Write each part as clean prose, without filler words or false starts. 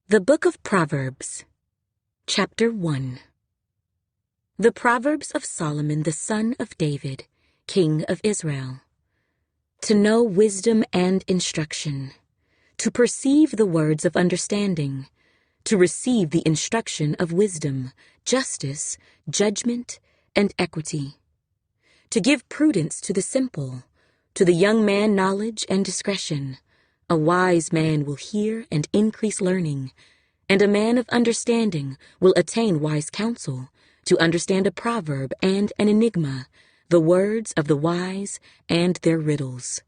The Book of Proverbs, Chapter 1. The Proverbs of Solomon the son of David, king of Israel. To know wisdom and instruction, to perceive the words of understanding, to receive the instruction of wisdom, justice, judgment, and equity. To give prudence to the simple, to the young man knowledge and discretion. A wise man will hear and increase learning, and a man of understanding will attain wise counsel, to understand a proverb and an enigma, the words of the wise and their riddles.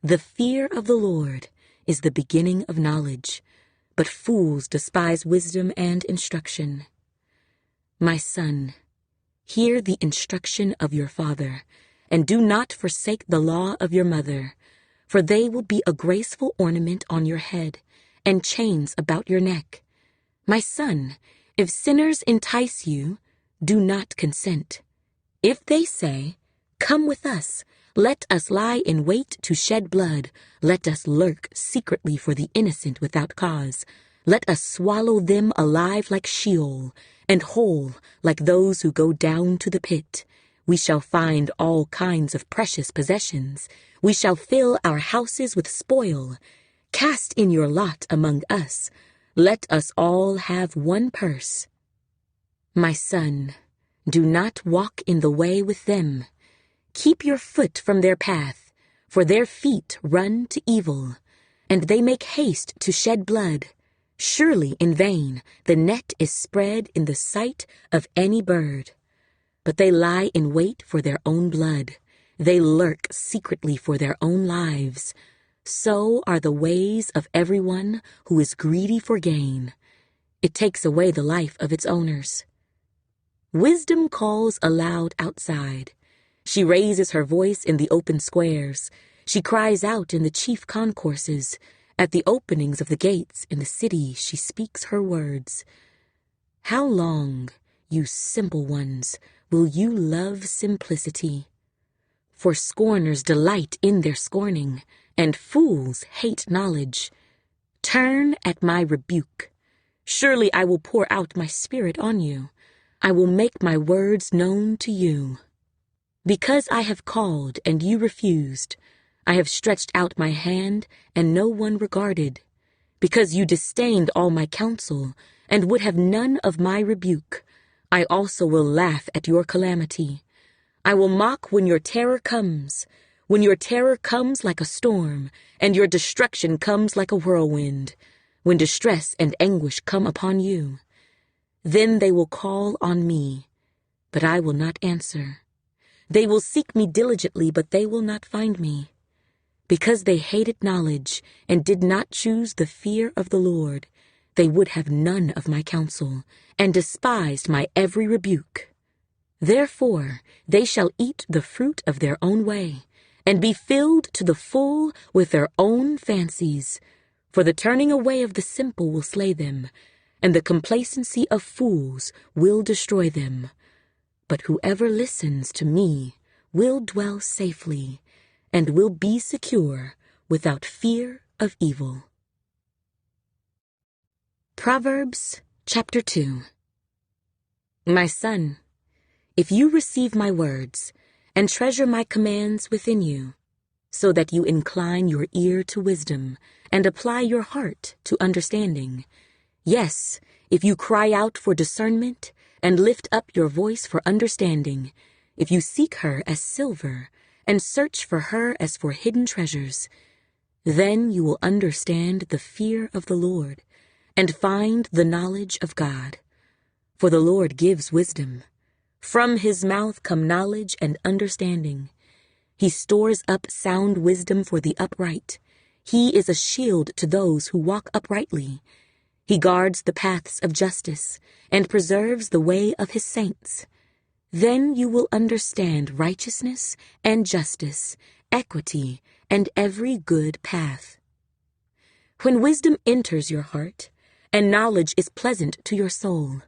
The fear of the Lord is the beginning of knowledge, but fools despise wisdom and instruction. My son, hear the instruction of your father, and do not forsake the law of your mother, for they will be a graceful ornament on your head, and chains about your neck. My son, if sinners entice you, do not consent. If they say, "Come with us, let us lie in wait to shed blood, let us lurk secretly for the innocent without cause, let us swallow them alive like Sheol, and whole like those who go down to the pit. We shall find all kinds of precious possessions. We shall fill our houses with spoil. Cast in your lot among us. Let us all have one purse. My son, do not walk in the way with them. Keep your foot from their path, for their feet run to evil, and they make haste to shed blood. Surely in vain the net is spread in the sight of any bird. But they lie in wait for their own blood. They lurk secretly for their own lives. So are the ways of everyone who is greedy for gain. It takes away the life of its owners. Wisdom calls aloud outside. She raises her voice in the open squares. She cries out in the chief concourses. At the openings of the gates in the city she speaks her words. How long, you simple ones, will you love simplicity? For scorners delight in their scorning, and fools hate knowledge. Turn at my rebuke. Surely I will pour out my spirit on you. I will make my words known to you. Because I have called and you refused, I have stretched out my hand and no one regarded. Because you disdained all my counsel and would have none of my rebuke, I also will laugh at your calamity. I will mock when your terror comes like a storm, and your destruction comes like a whirlwind, when distress and anguish come upon you. Then they will call on me, but I will not answer. They will seek me diligently, but they will not find me. Because they hated knowledge and did not choose the fear of the Lord, they would have none of my counsel, and despised my every rebuke. Therefore they shall eat the fruit of their own way, and be filled to the full with their own fancies. For the turning away of the simple will slay them, and the complacency of fools will destroy them. But whoever listens to me will dwell safely, and will be secure without fear of evil. Proverbs, Chapter 2. My son, if you receive my words, and treasure my commands within you, so that you incline your ear to wisdom, and apply your heart to understanding, yes, if you cry out for discernment, and lift up your voice for understanding, if you seek her as silver, and search for her as for hidden treasures, then you will understand the fear of the Lord, and find the knowledge of God. For the Lord gives wisdom. From his mouth come knowledge and understanding. He stores up sound wisdom for the upright. He is a shield to those who walk uprightly. He guards the paths of justice, and preserves the way of his saints. Then you will understand righteousness and justice, equity, and every good path. When wisdom enters your heart, and knowledge is pleasant to your soul,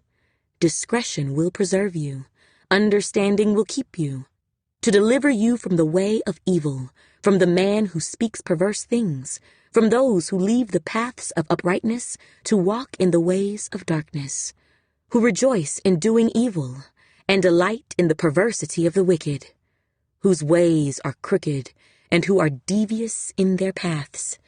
discretion will preserve you, understanding will keep you, to deliver you from the way of evil, from the man who speaks perverse things, from those who leave the paths of uprightness to walk in the ways of darkness, who rejoice in doing evil and delight in the perversity of the wicked, whose ways are crooked and who are devious in their paths,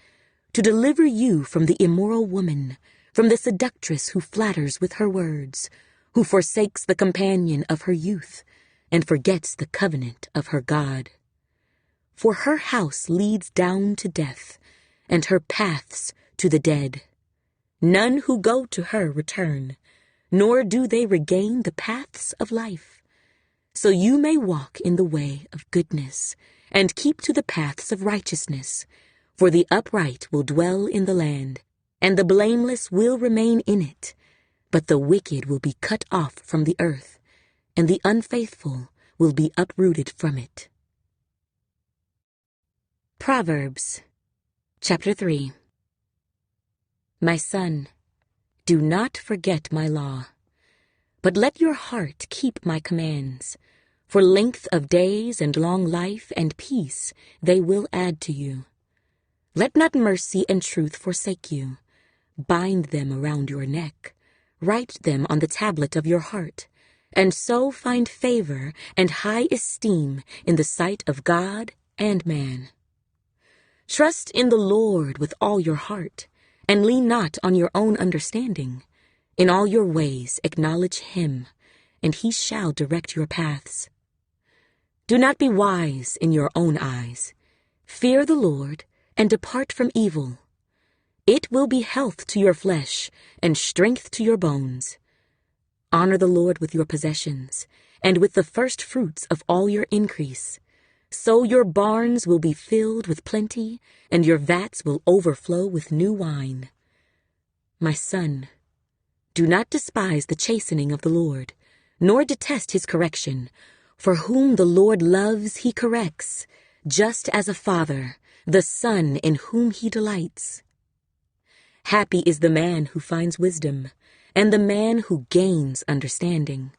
to deliver you from the immoral woman, from the seductress who flatters with her words, who forsakes the companion of her youth and forgets the covenant of her God. For her house leads down to death, and her paths to the dead. None who go to her return, nor do they regain the paths of life. So you may walk in the way of goodness, and keep to the paths of righteousness, for the upright will dwell in the land, and the blameless will remain in it, but the wicked will be cut off from the earth, and the unfaithful will be uprooted from it. Proverbs, chapter 3. My son, do not forget my law, but let your heart keep my commands, for length of days and long life and peace they will add to you. Let not mercy and truth forsake you. Bind them around your neck. Write them on the tablet of your heart, and so find favor and high esteem in the sight of God and man. Trust in the Lord with all your heart, and lean not on your own understanding. In all your ways acknowledge him, and he shall direct your paths. Do not be wise in your own eyes. Fear the Lord, and depart from evil. It will be health to your flesh, and strength to your bones. Honor the Lord with your possessions, and with the first fruits of all your increase. So your barns will be filled with plenty, and your vats will overflow with new wine. My son, do not despise the chastening of the Lord, nor detest his correction. For whom the Lord loves he corrects, just as a father, the son in whom he delights. Happy is the man who finds wisdom, and the man who gains understanding.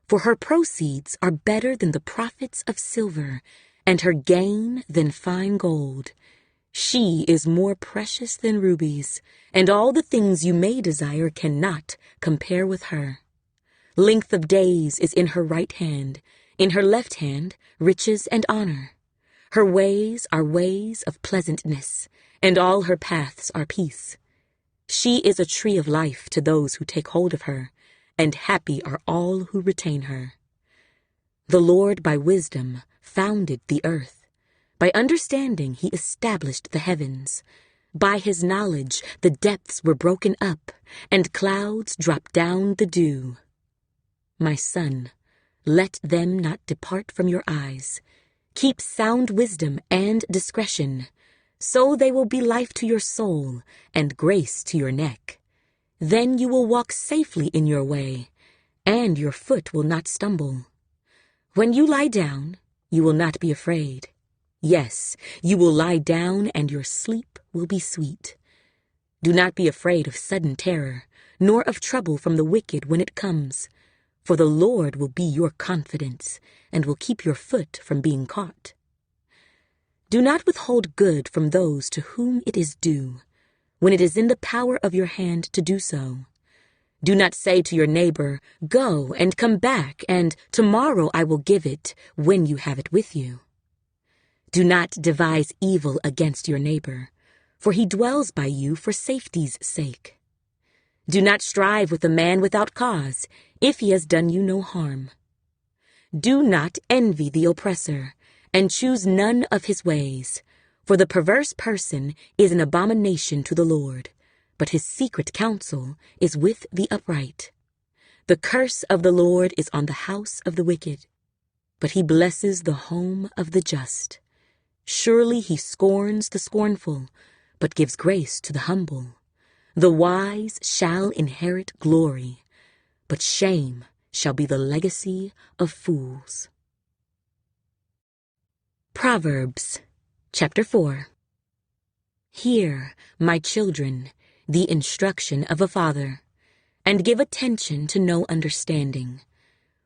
For her proceeds are better than the profits of silver, and her gain than fine gold. She is more precious than rubies, and all the things you may desire cannot compare with her. Length of days is in her right hand, in her left hand riches and honor. Her ways are ways of pleasantness, and all her paths are peace. She is a tree of life to those who take hold of her, and happy are all who retain her. The Lord by wisdom founded the earth. By understanding he established the heavens. By his knowledge the depths were broken up, and clouds dropped down the dew. My son, let them not depart from your eyes. Keep sound wisdom and discretion, so they will be life to your soul and grace to your neck. Then you will walk safely in your way, and your foot will not stumble. When you lie down, you will not be afraid. Yes, you will lie down, and your sleep will be sweet. Do not be afraid of sudden terror, nor of trouble from the wicked when it comes. For the Lord will be your confidence, and will keep your foot from being caught. Do not withhold good from those to whom it is due, when it is in the power of your hand to do so. Do not say to your neighbor, "Go and come back, and tomorrow I will give it," when you have it with you. Do not devise evil against your neighbor, for he dwells by you for safety's sake. Do not strive with a man without cause, if he has done you no harm. Do not envy the oppressor, and choose none of his ways, for the perverse person is an abomination to the Lord, but his secret counsel is with the upright. The curse of the Lord is on the house of the wicked, but he blesses the home of the just. Surely he scorns the scornful, but gives grace to the humble. The wise shall inherit glory, but shame shall be the legacy of fools. Proverbs, chapter 4. Hear, my children, the instruction of a father, and give attention to know understanding.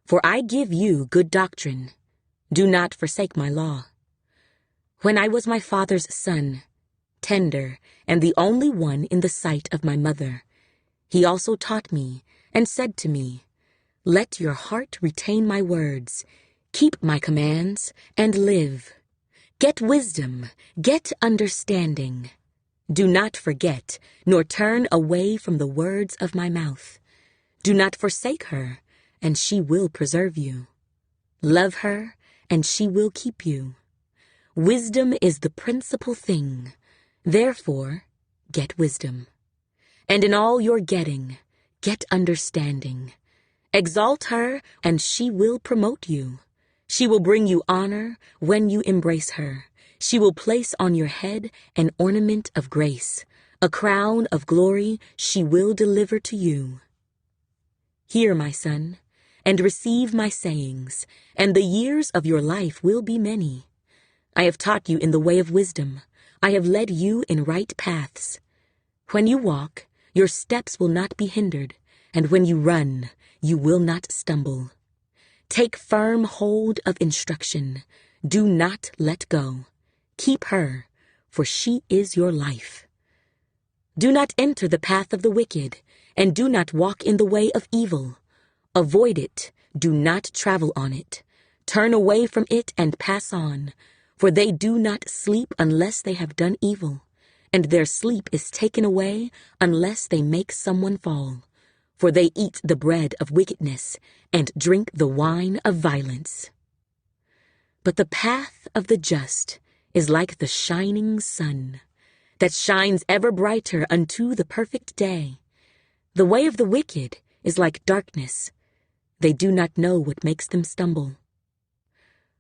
For I give you good doctrine. Do not forsake my law. When I was my father's son, tender, and the only one in the sight of my mother, he also taught me and said to me, "Let your heart retain my words, keep my commands, and live. Get wisdom, get understanding. Do not forget, nor turn away from the words of my mouth. Do not forsake her, and she will preserve you. Love her, and she will keep you. Wisdom is the principal thing. Therefore, get wisdom. And in all your getting, get understanding. Exalt her, and she will promote you. She will bring you honor when you embrace her. She will place on your head an ornament of grace. A crown of glory she will deliver to you. Hear, my son, and receive my sayings, and the years of your life will be many. I have taught you in the way of wisdom. I have led you in right paths. When you walk, your steps will not be hindered, and when you run, you will not stumble. Take firm hold of instruction. Do not let go. Keep her, for she is your life. Do not enter the path of the wicked, and do not walk in the way of evil. Avoid it, do not travel on it. Turn away from it and pass on, for they do not sleep unless they have done evil, and their sleep is taken away unless they make someone fall. For they eat the bread of wickedness and drink the wine of violence. But the path of the just is like the shining sun, that shines ever brighter unto the perfect day. The way of the wicked is like darkness. They do not know what makes them stumble.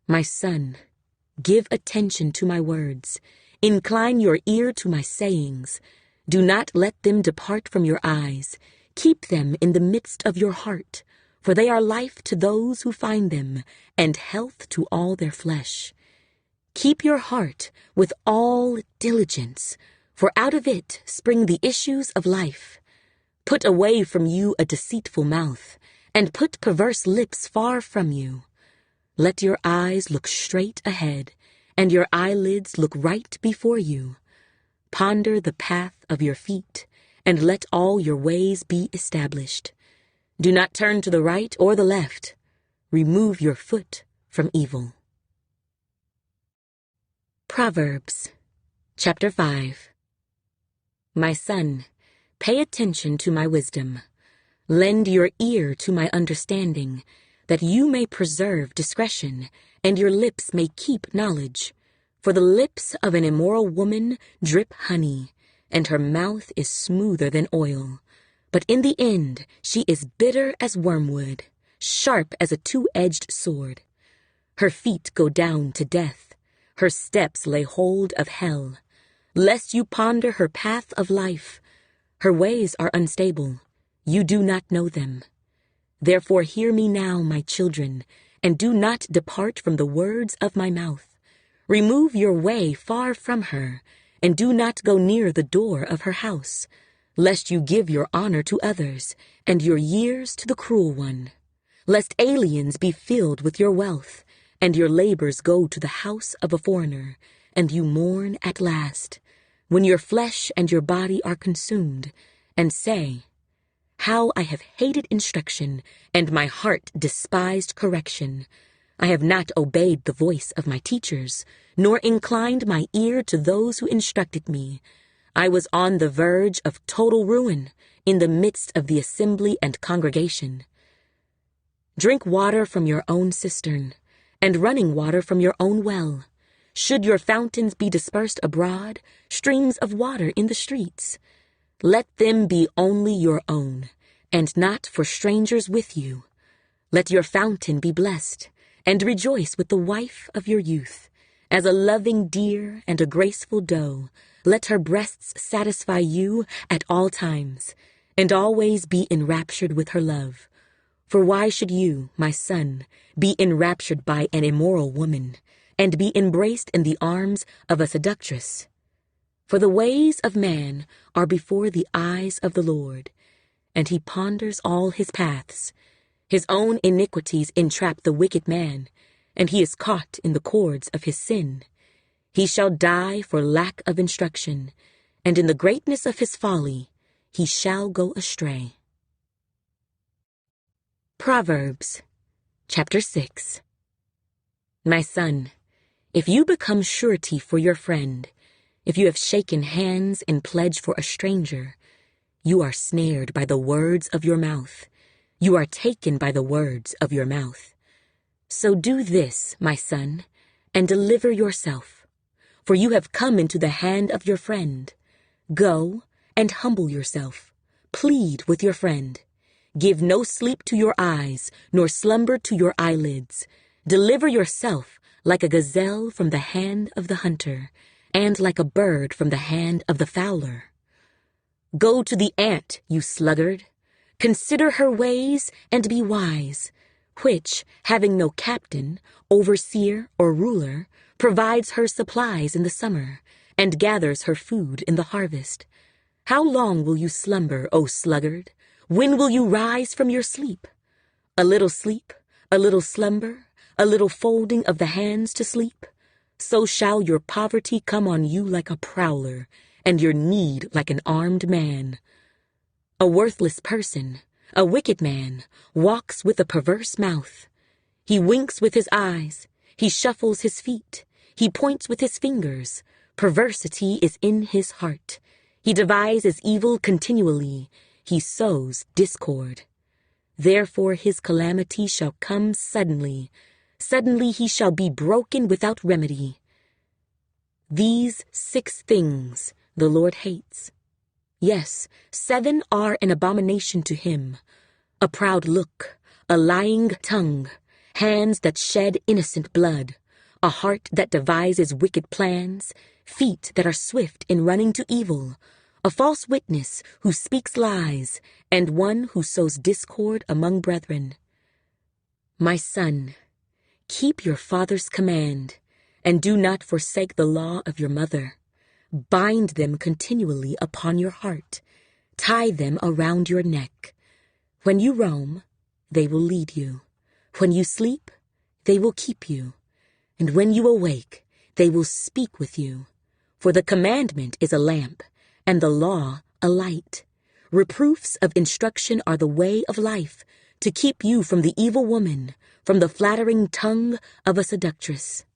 My son, give attention to my words. Incline your ear to my sayings. Do not let them depart from your eyes. Keep them in the midst of your heart, for they are life to those who find them, and health to all their flesh. Keep your heart with all diligence, for out of it spring the issues of life. Put away from you a deceitful mouth, and put perverse lips far from you. Let your eyes look straight ahead, and your eyelids look right before you. Ponder the path of your feet, and let all your ways be established. Do not turn to the right or the left. Remove your foot from evil. Proverbs, chapter 5. My son, pay attention to my wisdom. Lend your ear to my understanding, that you may preserve discretion, and your lips may keep knowledge. For the lips of an immoral woman drip honey, and her mouth is smoother than oil. But in the end she is bitter as wormwood, sharp as a two-edged sword. Her feet go down to death. Her steps lay hold of hell. Lest you ponder her path of life. Her ways are unstable. You do not know them. Therefore hear me now, my children, and do not depart from the words of my mouth. Remove your way far from her, and do not go near the door of her house, lest you give your honor to others, and your years to the cruel one. Lest aliens be filled with your wealth, and your labors go to the house of a foreigner, and you mourn at last, when your flesh and your body are consumed, and say, "How I have hated instruction, and my heart despised correction. I have not obeyed the voice of my teachers, nor inclined my ear to those who instructed me. I was on the verge of total ruin, in the midst of the assembly and congregation. Drink water from your own cistern, and running water from your own well. Should your fountains be dispersed abroad, streams of water in the streets, let them be only your own, and not for strangers with you. Let your fountain be blessed, and rejoice with the wife of your youth. As a loving deer and a graceful doe, let her breasts satisfy you at all times, and always be enraptured with her love. For why should you, my son, be enraptured by an immoral woman, and be embraced in the arms of a seductress? For the ways of man are before the eyes of the Lord, and he ponders all his paths. His own iniquities entrap the wicked man, and he is caught in the cords of his sin. He shall die for lack of instruction, and in the greatness of his folly he shall go astray. Proverbs, chapter 6. My son, if you become surety for your friend, if you have shaken hands in pledge for a stranger, you are snared by the words of your mouth. You are taken by the words of your mouth. So do this, my son, and deliver yourself, for you have come into the hand of your friend. Go and humble yourself. Plead with your friend. Give no sleep to your eyes, nor slumber to your eyelids. Deliver yourself like a gazelle from the hand of the hunter, and like a bird from the hand of the fowler. Go to the ant, you sluggard. Consider her ways and be wise, which, having no captain, overseer, or ruler, provides her supplies in the summer, and gathers her food in the harvest. How long will you slumber, O sluggard? When will you rise from your sleep? A little sleep, a little slumber, a little folding of the hands to sleep. So shall your poverty come on you like a prowler, and your need like an armed man. A worthless person, a wicked man, walks with a perverse mouth. He winks with his eyes, he shuffles his feet, he points with his fingers. Perversity is in his heart. He devises evil continually. He sows discord. Therefore his calamity shall come suddenly. Suddenly he shall be broken without remedy. These 6 things the Lord hates. Yes, 7 are an abomination to him: a proud look, a lying tongue, hands that shed innocent blood, a heart that devises wicked plans, feet that are swift in running to evil, a false witness who speaks lies, and one who sows discord among brethren. My son, keep your father's command, and do not forsake the law of your mother. Bind them continually upon your heart. Tie them around your neck. When you roam, they will lead you. When you sleep, they will keep you. And when you awake, they will speak with you. For the commandment is a lamp, and the law a light. Reproofs of instruction are the way of life, to keep you from the evil woman, from the flattering tongue of a seductress.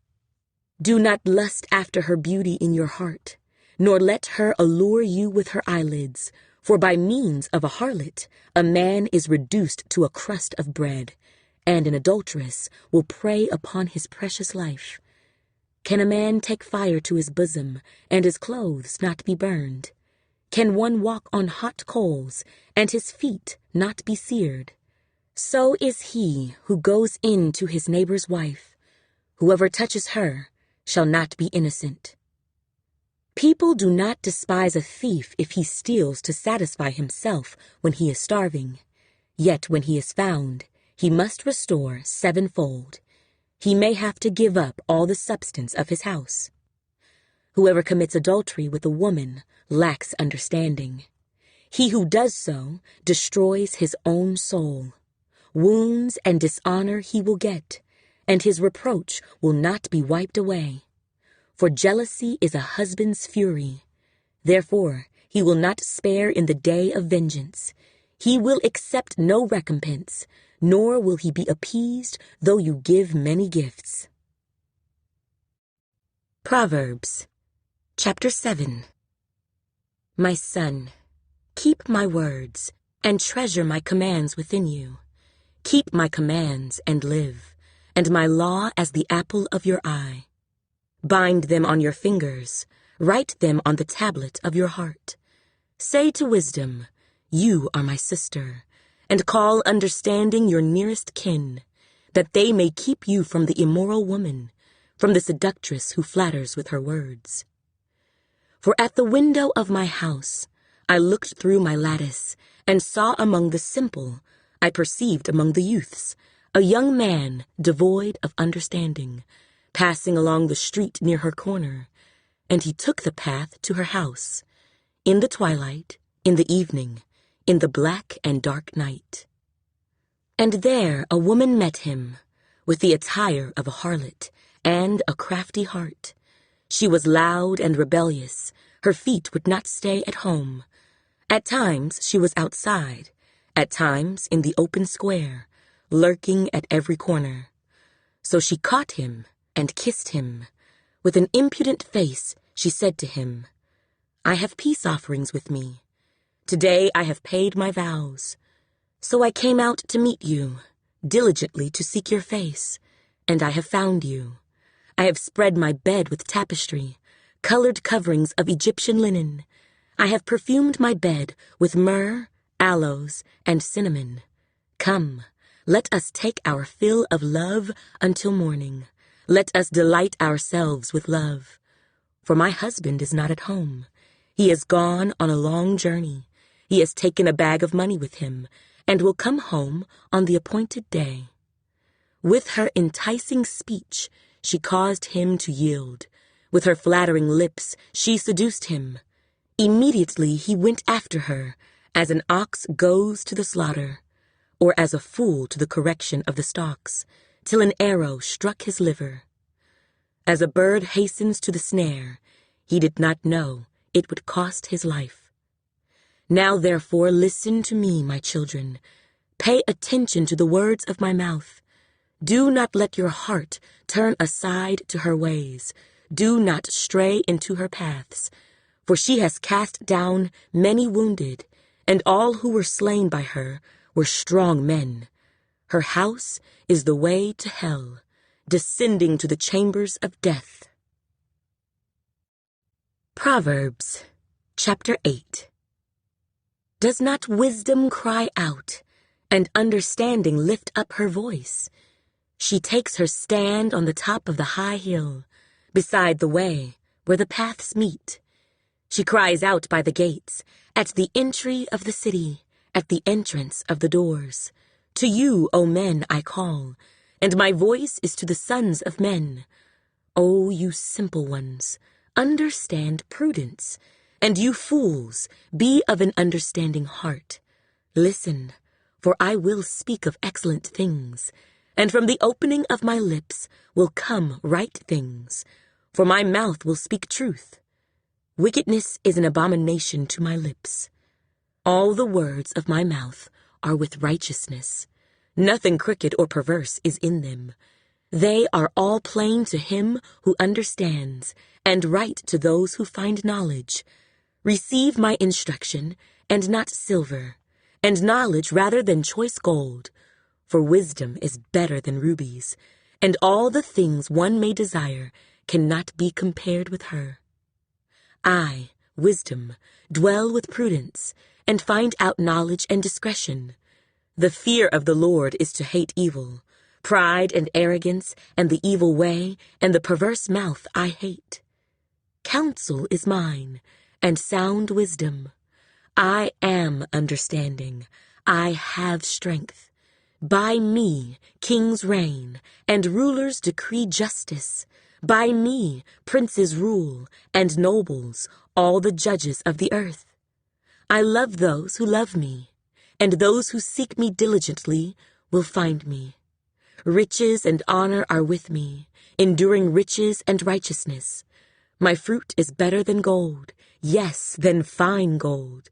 Do not lust after her beauty in your heart, nor let her allure you with her eyelids, for by means of a harlot a man is reduced to a crust of bread, and an adulteress will prey upon his precious life. Can a man take fire to his bosom, and his clothes not be burned? Can one walk on hot coals, and his feet not be seared? So is he who goes in to his neighbor's wife. Whoever touches her shall not be innocent. People do not despise a thief if he steals to satisfy himself when he is starving. Yet when he is found, he must restore 7-fold. He may have to give up all the substance of his house. Whoever commits adultery with a woman lacks understanding. He who does so destroys his own soul. Wounds and dishonor he will get, and his reproach will not be wiped away. For jealousy is a husband's fury. Therefore he will not spare in the day of vengeance. He will accept no recompense, nor will he be appeased though you give many gifts. Proverbs, chapter 7. My son, keep my words, and treasure my commands within you. Keep my commands and live, and my law as the apple of your eye. Bind them on your fingers, write them on the tablet of your heart. Say to wisdom, you are my sister, and call understanding your nearest kin, that they may keep you from the immoral woman, from the seductress who flatters with her words. For at the window of my house I looked through my lattice, and saw among the simple, I perceived among the youths, a young man devoid of understanding, passing along the street near her corner, and he took the path to her house, in the twilight, in the evening, in the black and dark night. And there a woman met him, with the attire of a harlot, and a crafty heart. She was loud and rebellious. Her feet would not stay at home. At times she was outside, at times in the open square, lurking at every corner. So she caught him and kissed him. With an impudent face, she said to him, "I have peace offerings with me. Today I have paid my vows. So I came out to meet you, diligently to seek your face, and I have found you. I have spread my bed with tapestry, colored coverings of Egyptian linen. I have perfumed my bed with myrrh, aloes, and cinnamon. Come, let us take our fill of love until morning. Let us delight ourselves with love. For my husband is not at home. He has gone on a long journey. He has taken a bag of money with him, and will come home on the appointed day." With her enticing speech, she caused him to yield. With her flattering lips, she seduced him. Immediately he went after her, as an ox goes to the slaughter, or as a fool to the correction of the stocks, till an arrow struck his liver. As a bird hastens to the snare, he did not know it would cost his life. Now therefore listen to me, my children. Pay attention to the words of my mouth. Do not let your heart turn aside to her ways. Do not stray into her paths. For she has cast down many wounded, and all who were slain by her were strong men. Her house is the way to hell, descending to the chambers of death. Proverbs, chapter 8. Does not wisdom cry out, and understanding lift up her voice? She takes her stand on the top of the high hill, beside the way where the paths meet. She cries out by the gates, at the entry of the city, at the entrance of the doors. To you, O men, I call, and my voice is to the sons of men. O you simple ones, understand prudence, and you fools, be of an understanding heart. Listen, for I will speak of excellent things, and from the opening of my lips will come right things, for my mouth will speak truth. Wickedness is an abomination to my lips. All the words of my mouth are with righteousness. Nothing crooked or perverse is in them. They are all plain to him who understands, and right to those who find knowledge. Receive my instruction, and not silver, and knowledge rather than choice gold. For wisdom is better than rubies, and all the things one may desire cannot be compared with her. I, wisdom, dwell with prudence, and find out knowledge and discretion. The fear of the Lord is to hate evil. Pride and arrogance, and the evil way, and the perverse mouth I hate. Counsel is mine, and sound wisdom. I am understanding. I have strength. By me kings reign, and rulers decree justice. By me princes rule, and nobles, all the judges of the earth. I love those who love me, and those who seek me diligently will find me. Riches and honor are with me, enduring riches and righteousness. My fruit is better than gold, yes, than fine gold,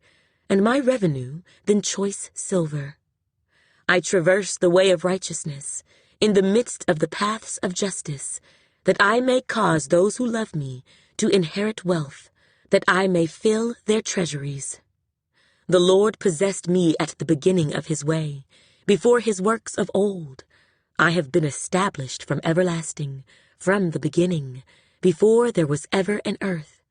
and my revenue than choice silver. I traverse the way of righteousness, in the midst of the paths of justice, that I may cause those who love me to inherit wealth, that I may fill their treasuries. The Lord possessed me at the beginning of his way, before his works of old. I have been established from everlasting, from the beginning, before there was ever an earth.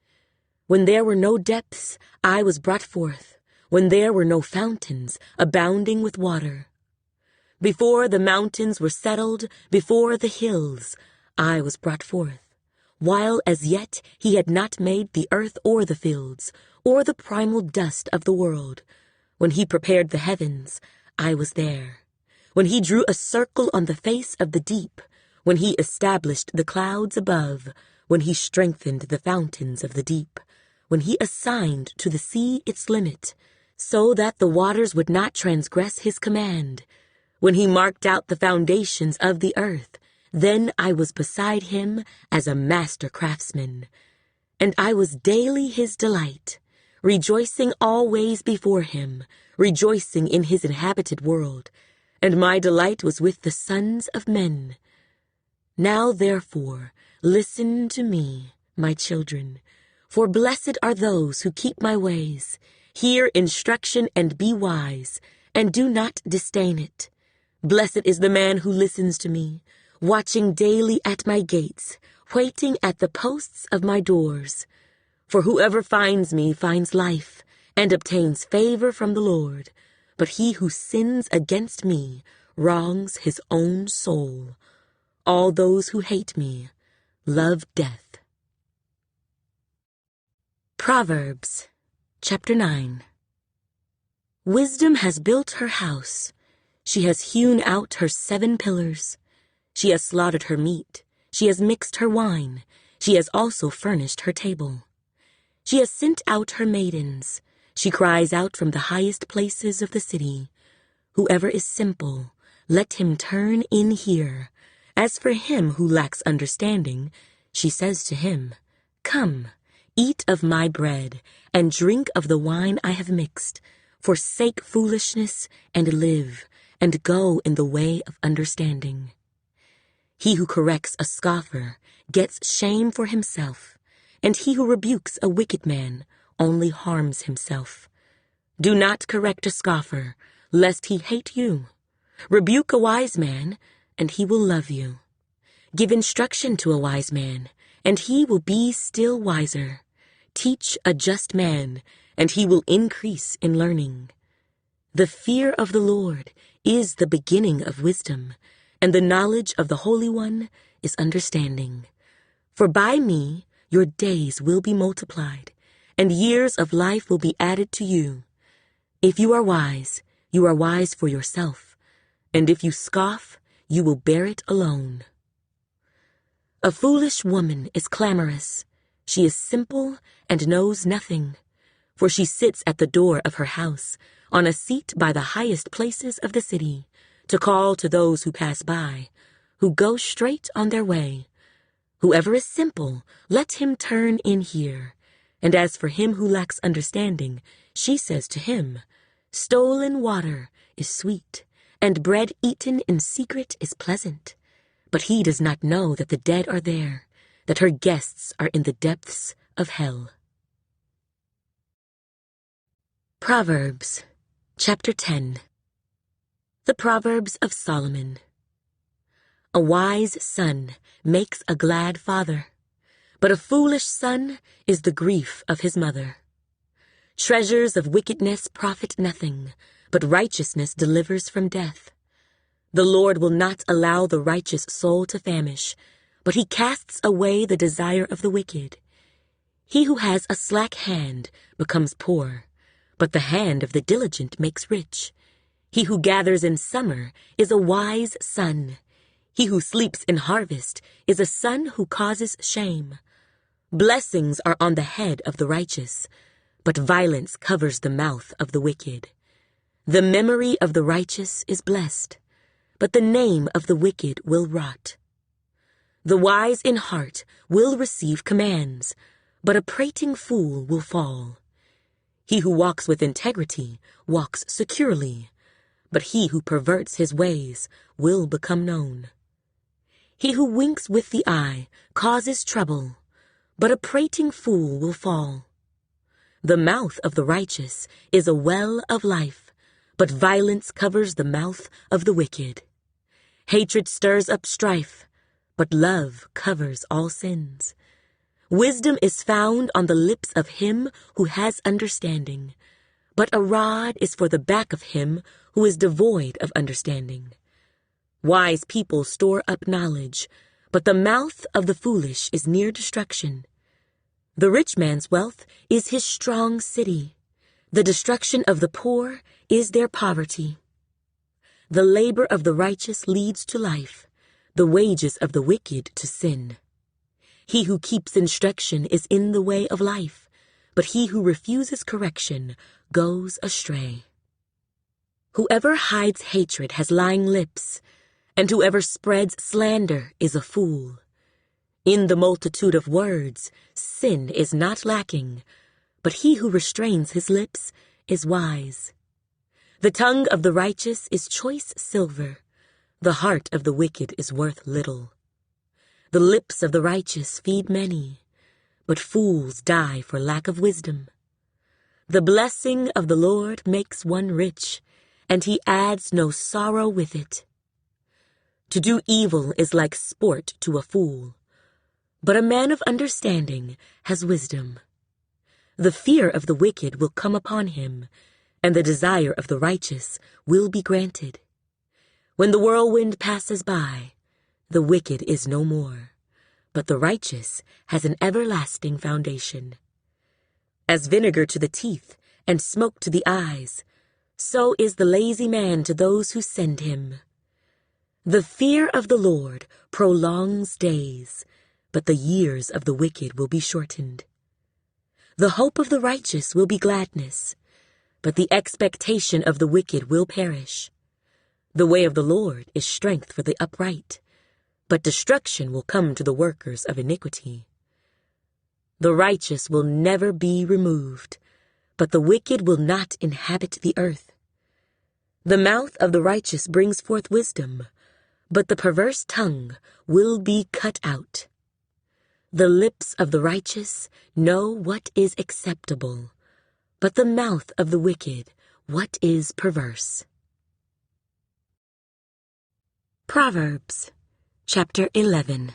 When there were no depths, I was brought forth, when there were no fountains, abounding with water. Before the mountains were settled, before the hills, I was brought forth, while as yet he had not made the earth or the fields, or the primal dust of the world. When he prepared the heavens, I was there. When he drew a circle on the face of the deep, when he established the clouds above, when he strengthened the fountains of the deep, when he assigned to the sea its limit, so that the waters would not transgress his command, when he marked out the foundations of the earth, Then I was beside him as a master craftsman, and I was daily his delight, rejoicing always before him, rejoicing in his inhabited world, and my delight was with the sons of men. Now therefore listen to me, my children, for blessed are those who keep my ways. Hear instruction and be wise, and do not disdain it. Blessed is the man who listens to me, watching daily at my gates, waiting at the posts of my doors. For whoever finds me finds life, and obtains favor from the Lord. But he who sins against me wrongs his own soul. All those who hate me love death. Proverbs, chapter 9. Wisdom has built her house. She has hewn out her 7 pillars. She has slaughtered her meat. She has mixed her wine. She has also furnished her table. She has sent out her maidens. She cries out from the highest places of the city. Whoever is simple, let him turn in here. As for him who lacks understanding, she says to him, Come, eat of my bread, and drink of the wine I have mixed. Forsake foolishness, and live, and go in the way of understanding. He who corrects a scoffer gets shame for himself, and he who rebukes a wicked man only harms himself. Do not correct a scoffer, lest he hate you. Rebuke a wise man, and he will love you. Give instruction to a wise man, and he will be still wiser. Teach a just man, and he will increase in learning. The fear of the Lord is the beginning of wisdom, and the knowledge of the Holy One is understanding. For by me your days will be multiplied, and years of life will be added to you. If you are wise for yourself, and if you scoff, you will bear it alone. A foolish woman is clamorous. She is simple and knows nothing, for she sits at the door of her house, on a seat by the highest places of the city, to call to those who pass by, who go straight on their way. Whoever is simple, let him turn in here. And as for him who lacks understanding, she says to him, Stolen water is sweet, and bread eaten in secret is pleasant. But he does not know that the dead are there, that her guests are in the depths of hell. Proverbs, chapter 10. The Proverbs of Solomon. A wise son makes a glad father, but a foolish son is the grief of his mother. Treasures of wickedness profit nothing, but righteousness delivers from death. The Lord will not allow the righteous soul to famish, but he casts away the desire of the wicked. He who has a slack hand becomes poor, but the hand of the diligent makes rich. He who gathers in summer is a wise son. He who sleeps in harvest is a son who causes shame. Blessings are on the head of the righteous, but violence covers the mouth of the wicked. The memory of the righteous is blessed, but the name of the wicked will rot. The wise in heart will receive commands, but a prating fool will fall. He who walks with integrity walks securely, but he who perverts his ways will become known. He who winks with the eye causes trouble, but a prating fool will fall. The mouth of the righteous is a well of life, but violence covers the mouth of the wicked. Hatred stirs up strife, but love covers all sins. Wisdom is found on the lips of him who has understanding, but a rod is for the back of him who is devoid of understanding. Wise people store up knowledge, but the mouth of the foolish is near destruction. The rich man's wealth is his strong city. The destruction of the poor is their poverty. The labor of the righteous leads to life, the wages of the wicked to sin. He who keeps instruction is in the way of life, but he who refuses correction goes astray. Whoever hides hatred has lying lips, and whoever spreads slander is a fool. In the multitude of words, sin is not lacking, but he who restrains his lips is wise. The tongue of the righteous is choice silver, the heart of the wicked is worth little. The lips of the righteous feed many, but fools die for lack of wisdom. The blessing of the Lord makes one rich, and he adds no sorrow with it. To do evil is like sport to a fool, but a man of understanding has wisdom. The fear of the wicked will come upon him, and the desire of the righteous will be granted. When the whirlwind passes by, the wicked is no more, but the righteous has an everlasting foundation. As vinegar to the teeth and smoke to the eyes, so is the lazy man to those who send him. The fear of the Lord prolongs days, but the years of the wicked will be shortened. The hope of the righteous will be gladness, but the expectation of the wicked will perish. The way of the Lord is strength for the upright, but destruction will come to the workers of iniquity. The righteous will never be removed, but the wicked will not inhabit the earth. The mouth of the righteous brings forth wisdom, but the perverse tongue will be cut out. The lips of the righteous know what is acceptable, but the mouth of the wicked what is perverse. Proverbs, chapter 11.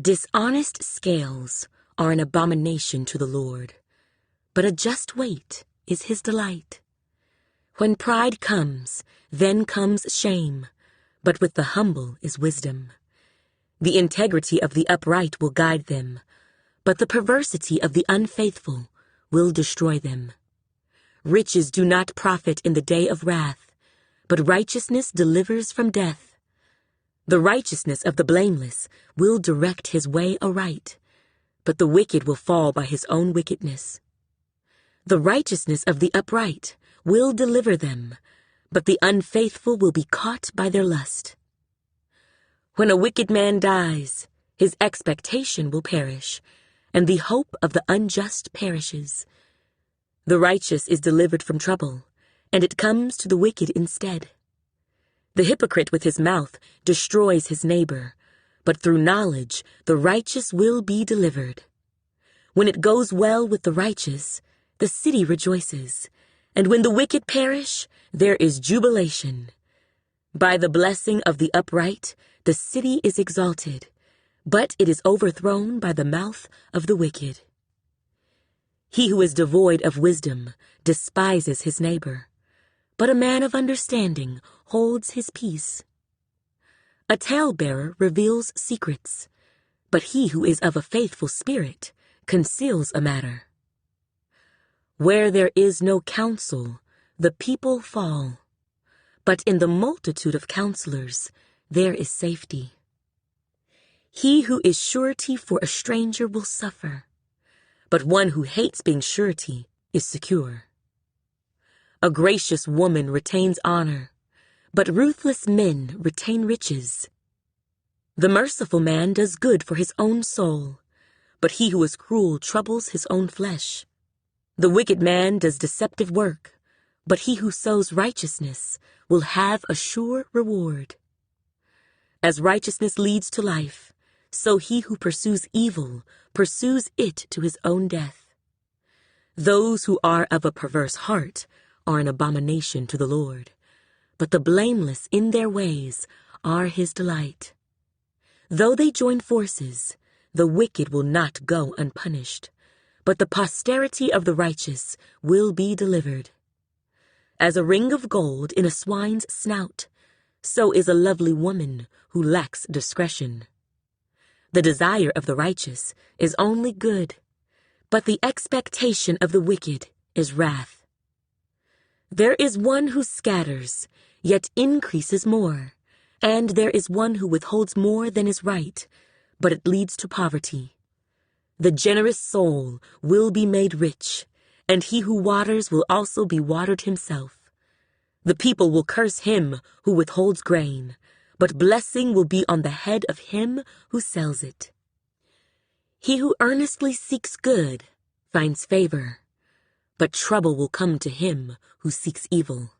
Dishonest scales are an abomination to the Lord, but a just weight is his delight. When pride comes, then comes shame, but with the humble is wisdom. The integrity of the upright will guide them, but the perversity of the unfaithful will destroy them. Riches do not profit in the day of wrath, but righteousness delivers from death. The righteousness of the blameless will direct his way aright, but the wicked will fall by his own wickedness. The righteousness of the upright will deliver them, but the unfaithful will be caught by their lust. When a wicked man dies, his expectation will perish, and the hope of the unjust perishes. The righteous is delivered from trouble, and it comes to the wicked instead. The hypocrite with his mouth destroys his neighbor, but through knowledge the righteous will be delivered. When it goes well with the righteous, the city rejoices, and when the wicked perish, there is jubilation. By the blessing of the upright, the city is exalted, but it is overthrown by the mouth of the wicked. He who is devoid of wisdom despises his neighbor, but a man of understanding holds his peace. A talebearer reveals secrets, but he who is of a faithful spirit conceals a matter. Where there is no counsel, the people fall, but in the multitude of counselors there is safety. He who is surety for a stranger will suffer, but one who hates being surety is secure. A gracious woman retains honor, but ruthless men retain riches. The merciful man does good for his own soul, but he who is cruel troubles his own flesh. The wicked man does deceptive work, but he who sows righteousness will have a sure reward. As righteousness leads to life, so he who pursues evil pursues it to his own death. Those who are of a perverse heart are an abomination to the Lord, but the blameless in their ways are his delight. Though they join forces, the wicked will not go unpunished, but the posterity of the righteous will be delivered. As a ring of gold in a swine's snout, so is a lovely woman who lacks discretion. The desire of the righteous is only good, but the expectation of the wicked is wrath. There is one who scatters, yet increases more, and there is one who withholds more than is right, but it leads to poverty. The generous soul will be made rich, and he who waters will also be watered himself. The people will curse him who withholds grain, but blessing will be on the head of him who sells it. He who earnestly seeks good finds favor, but trouble will come to him who seeks evil.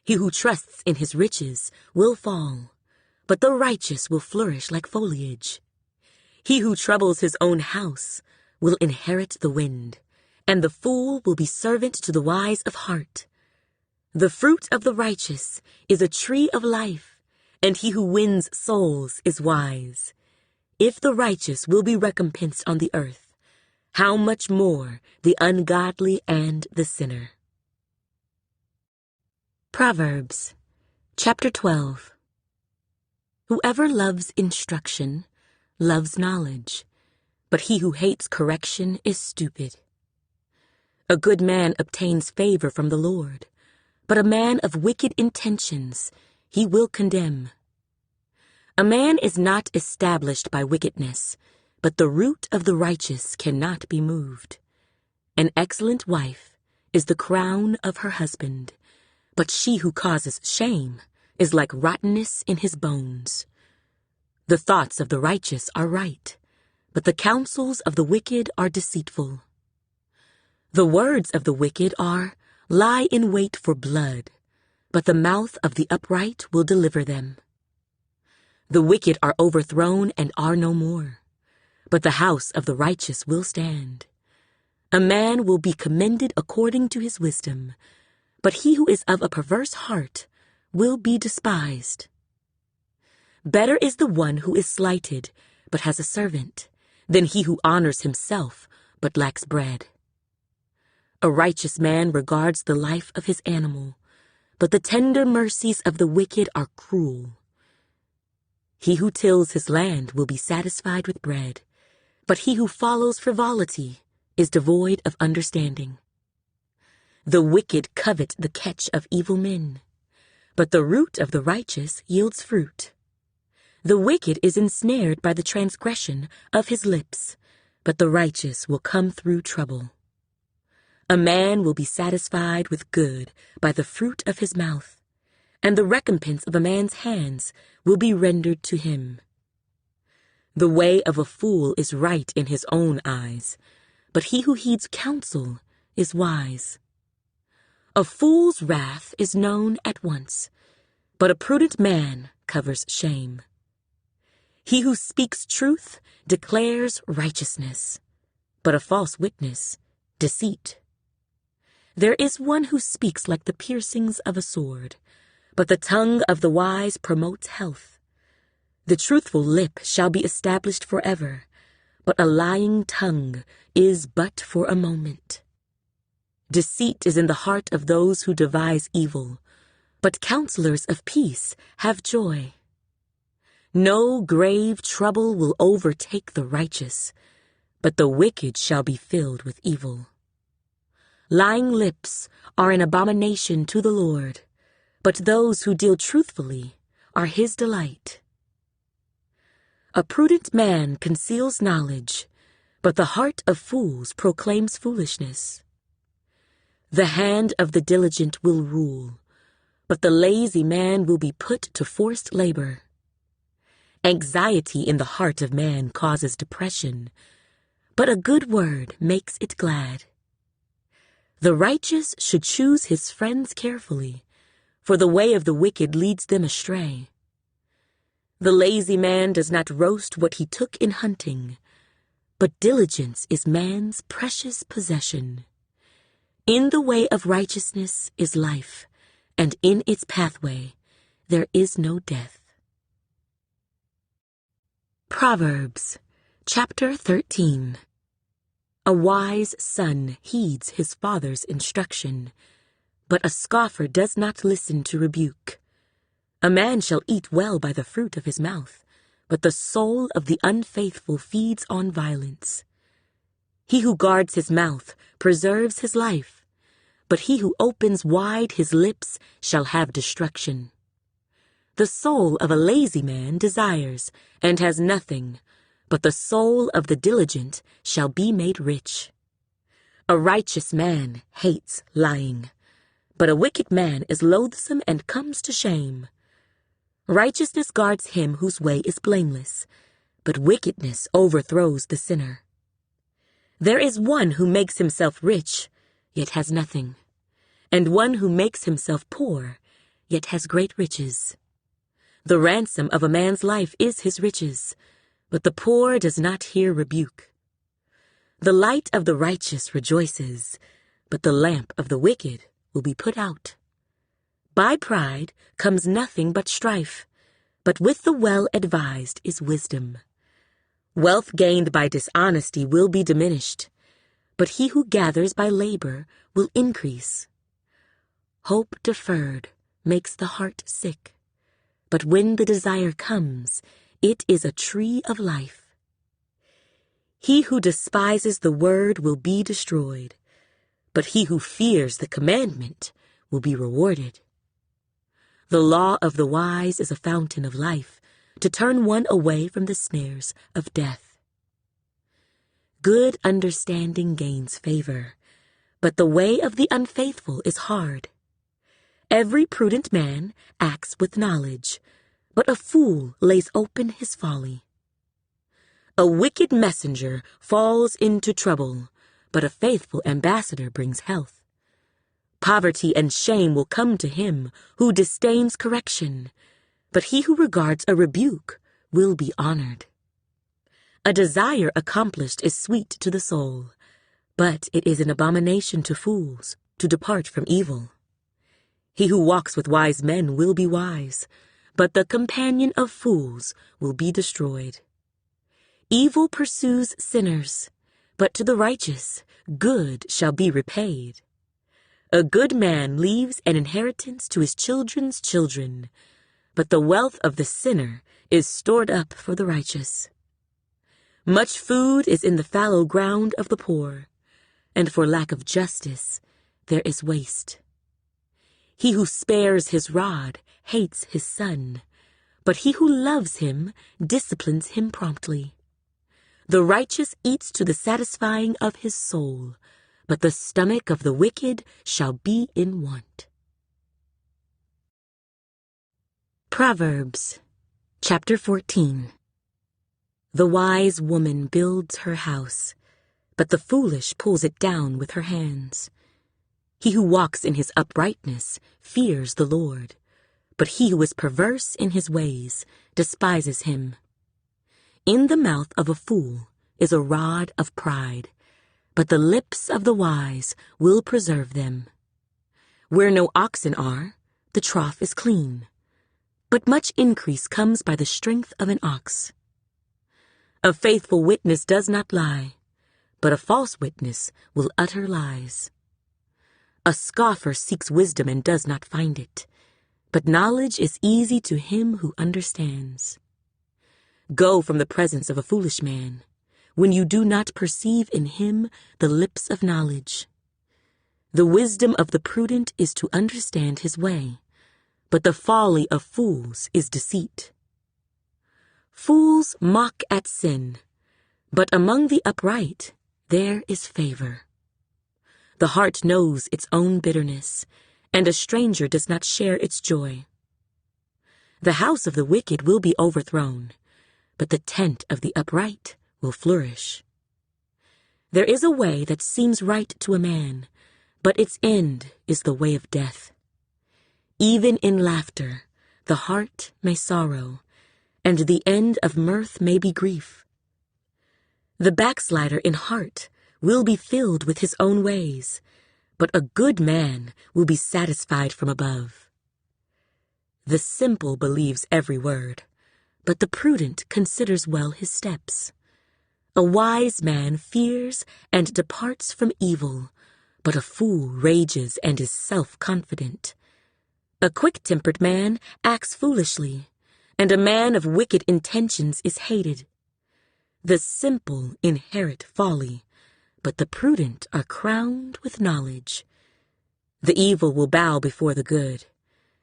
He who trusts in his riches will fall, but the righteous will flourish like foliage. He who troubles his own house will inherit the wind, and the fool will be servant to the wise of heart. The fruit of the righteous is a tree of life, and he who wins souls is wise. If the righteous will be recompensed on the earth, how much more the ungodly and the sinner. Proverbs, chapter 12. Whoever loves instruction loves knowledge, but he who hates correction is stupid. A good man obtains favor from the Lord, but a man of wicked intentions he will condemn. A man is not established by wickedness, but the root of the righteous cannot be moved. An excellent wife is the crown of her husband, but she who causes shame is like rottenness in his bones. The thoughts of the righteous are right, but the counsels of the wicked are deceitful. The words of the wicked are, "Lie in wait for blood," but the mouth of the upright will deliver them. The wicked are overthrown and are no more, but the house of the righteous will stand. A man will be commended according to his wisdom, but he who is of a perverse heart will be despised. Better is the one who is slighted, but has a servant, than he who honors himself, but lacks bread. A righteous man regards the life of his animal, but the tender mercies of the wicked are cruel. He who tills his land will be satisfied with bread, but he who follows frivolity is devoid of understanding. The wicked covet the catch of evil men, but the root of the righteous yields fruit. The wicked is ensnared by the transgression of his lips, but the righteous will come through trouble. A man will be satisfied with good by the fruit of his mouth, and the recompense of a man's hands will be rendered to him. The way of a fool is right in his own eyes, but he who heeds counsel is wise. A fool's wrath is known at once, but a prudent man covers shame. He who speaks truth declares righteousness, but a false witness, deceit. There is one who speaks like the piercings of a sword, but the tongue of the wise promotes health. The truthful lip shall be established forever, but a lying tongue is but for a moment. Deceit is in the heart of those who devise evil, but counselors of peace have joy. No grave trouble will overtake the righteous, but the wicked shall be filled with evil. Lying lips are an abomination to the Lord, but those who deal truthfully are his delight. A prudent man conceals knowledge, but the heart of fools proclaims foolishness. The hand of the diligent will rule, but the lazy man will be put to forced labor. Anxiety in the heart of man causes depression, but a good word makes it glad. The righteous should choose his friends carefully, for the way of the wicked leads them astray. The lazy man does not roast what he took in hunting, but diligence is man's precious possession. In the way of righteousness is life, and in its pathway there is no death. Proverbs, chapter 13. A wise son heeds his father's instruction, but a scoffer does not listen to rebuke. A man shall eat well by the fruit of his mouth, but the soul of the unfaithful feeds on violence. He who guards his mouth preserves his life, but he who opens wide his lips shall have destruction. The soul of a lazy man desires, and has nothing, but the soul of the diligent shall be made rich. A righteous man hates lying, but a wicked man is loathsome and comes to shame. Righteousness guards him whose way is blameless, but wickedness overthrows the sinner. There is one who makes himself rich, yet has nothing, and one who makes himself poor, yet has great riches. The ransom of a man's life is his riches, but the poor does not hear rebuke. The light of the righteous rejoices, but the lamp of the wicked will be put out. By pride comes nothing but strife, but with the well-advised is wisdom. Wealth gained by dishonesty will be diminished, but he who gathers by labor will increase. Hope deferred makes the heart sick, but when the desire comes, it is a tree of life. He who despises the word will be destroyed, but he who fears the commandment will be rewarded. The law of the wise is a fountain of life, to turn one away from the snares of death. Good understanding gains favor, but the way of the unfaithful is hard. Every prudent man acts with knowledge, but a fool lays open his folly. A wicked messenger falls into trouble, but a faithful ambassador brings health. Poverty and shame will come to him who disdains correction, but he who regards a rebuke will be honored. A desire accomplished is sweet to the soul, but it is an abomination to fools to depart from evil. He who walks with wise men will be wise, but the companion of fools will be destroyed. Evil pursues sinners, but to the righteous good shall be repaid. A good man leaves an inheritance to his children's children, but the wealth of the sinner is stored up for the righteous. Much food is in the fallow ground of the poor, and for lack of justice there is waste. He who spares his rod hates his son, but he who loves him disciplines him promptly. The righteous eats to the satisfying of his soul, but the stomach of the wicked shall be in want. Proverbs, chapter 14. The wise woman builds her house, but the foolish pulls it down with her hands. He who walks in his uprightness fears the Lord, but he who is perverse in his ways despises him. In the mouth of a fool is a rod of pride, but the lips of the wise will preserve them. Where no oxen are, the trough is clean, but much increase comes by the strength of an ox. A faithful witness does not lie, but a false witness will utter lies. A scoffer seeks wisdom and does not find it, but knowledge is easy to him who understands. Go from the presence of a foolish man, when you do not perceive in him the lips of knowledge. The wisdom of the prudent is to understand his way, but the folly of fools is deceit. Fools mock at sin, but among the upright there is favor. The heart knows its own bitterness, and a stranger does not share its joy. The house of the wicked will be overthrown, but the tent of the upright will flourish. There is a way that seems right to a man, but its end is the way of death. Even in laughter, the heart may sorrow, and the end of mirth may be grief. The backslider in heart will be filled with his own ways, but a good man will be satisfied from above. The simple believes every word, but the prudent considers well his steps. A wise man fears and departs from evil, but a fool rages and is self-confident. A quick-tempered man acts foolishly, and a man of wicked intentions is hated. The simple inherit folly, but the prudent are crowned with knowledge. The evil will bow before the good,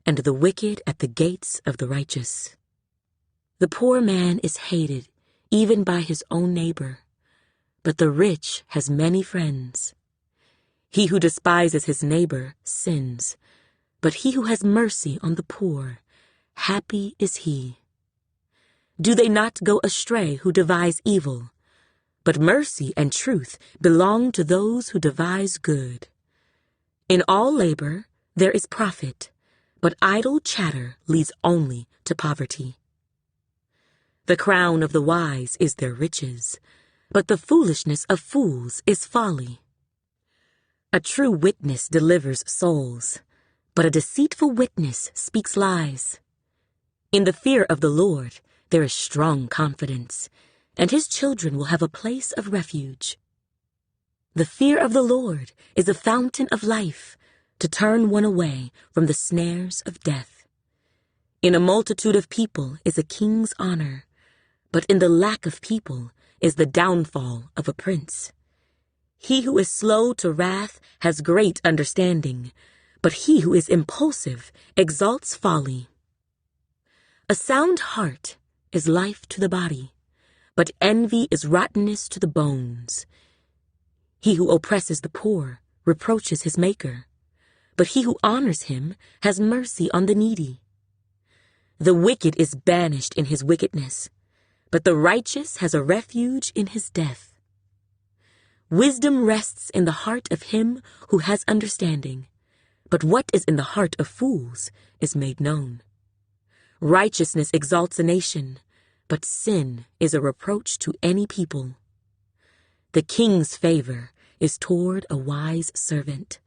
and the wicked at the gates of the righteous. The poor man is hated, even by his own neighbor, but the rich has many friends. He who despises his neighbor sins, but he who has mercy on the poor happy is he. Do they not go astray who devise evil? But mercy and truth belong to those who devise good. In all labor there is profit, but idle chatter leads only to poverty. The crown of the wise is their riches, but the foolishness of fools is folly. A true witness delivers souls, but a deceitful witness speaks lies. In the fear of the Lord there is strong confidence, and his children will have a place of refuge. The fear of the Lord is a fountain of life, to turn one away from the snares of death. In a multitude of people is a king's honor, but in the lack of people is the downfall of a prince. He who is slow to wrath has great understanding, but he who is impulsive exalts folly. A sound heart is life to the body, but envy is rottenness to the bones. He who oppresses the poor reproaches his maker, but he who honors him has mercy on the needy. The wicked is banished in his wickedness, but the righteous has a refuge in his death. Wisdom rests in the heart of him who has understanding, but what is in the heart of fools is made known. Righteousness exalts a nation, but sin is a reproach to any people. The king's favor is toward a wise servant,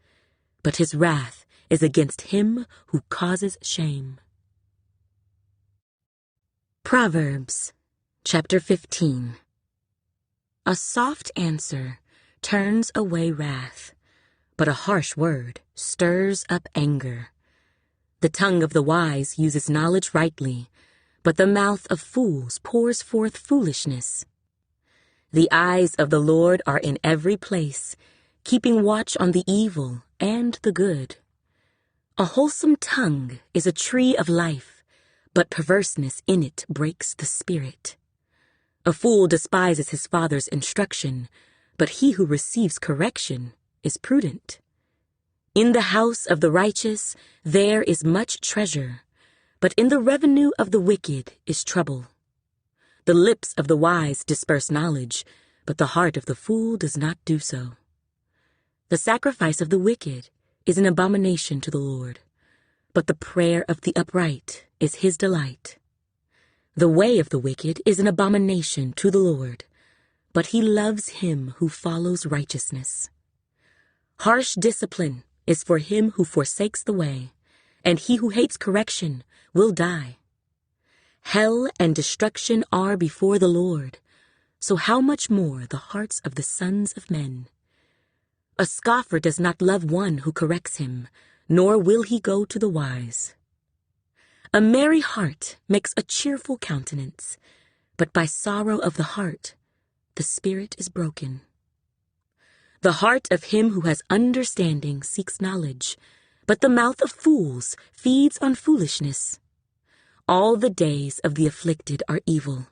but his wrath is against him who causes shame. Proverbs, chapter 15. A soft answer turns away wrath, but a harsh word stirs up anger. The tongue of the wise uses knowledge rightly, but the mouth of fools pours forth foolishness. The eyes of the Lord are in every place, keeping watch on the evil and the good. A wholesome tongue is a tree of life, but perverseness in it breaks the spirit. A fool despises his father's instruction, but he who receives correction is prudent. In the house of the righteous there is much treasure, but in the revenue of the wicked is trouble. The lips of the wise disperse knowledge, but the heart of the fool does not do so. The sacrifice of the wicked is an abomination to the Lord, but the prayer of the upright is his delight. The way of the wicked is an abomination to the Lord, but he loves him who follows righteousness. Harsh discipline is for him who forsakes the way, and he who hates correction will die. Hell and destruction are before the Lord, so how much more the hearts of the sons of men? A scoffer does not love one who corrects him, nor will he go to the wise. A merry heart makes a cheerful countenance, but by sorrow of the heart the spirit is broken. The heart of him who has understanding seeks knowledge, but the mouth of fools feeds on foolishness. All the days of the afflicted are evil,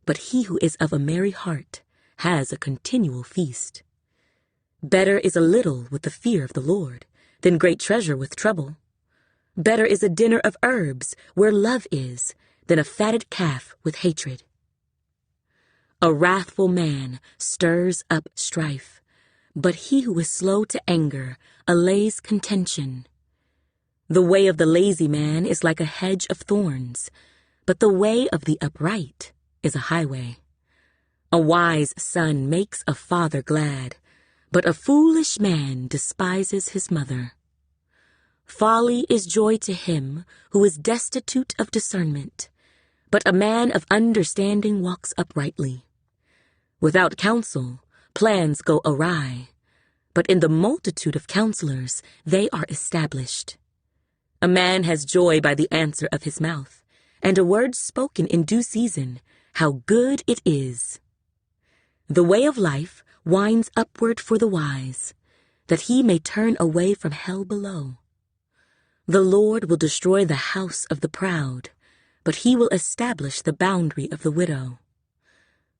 but he who is of a merry heart has a continual feast. Better is a little with the fear of the Lord than great treasure with trouble. Better is a dinner of herbs where love is than a fatted calf with hatred. A wrathful man stirs up strife, but he who is slow to anger allays contention. The way of the lazy man is like a hedge of thorns, but the way of the upright is a highway. A wise son makes a father glad, but a foolish man despises his mother. Folly is joy to him who is destitute of discernment, but a man of understanding walks uprightly. Without counsel, plans go awry, but in the multitude of counselors they are established. A man has joy by the answer of his mouth, and a word spoken in due season, how good it is. The way of life winds upward for the wise, that he may turn away from hell below. The Lord will destroy the house of the proud, but he will establish the boundary of the widow.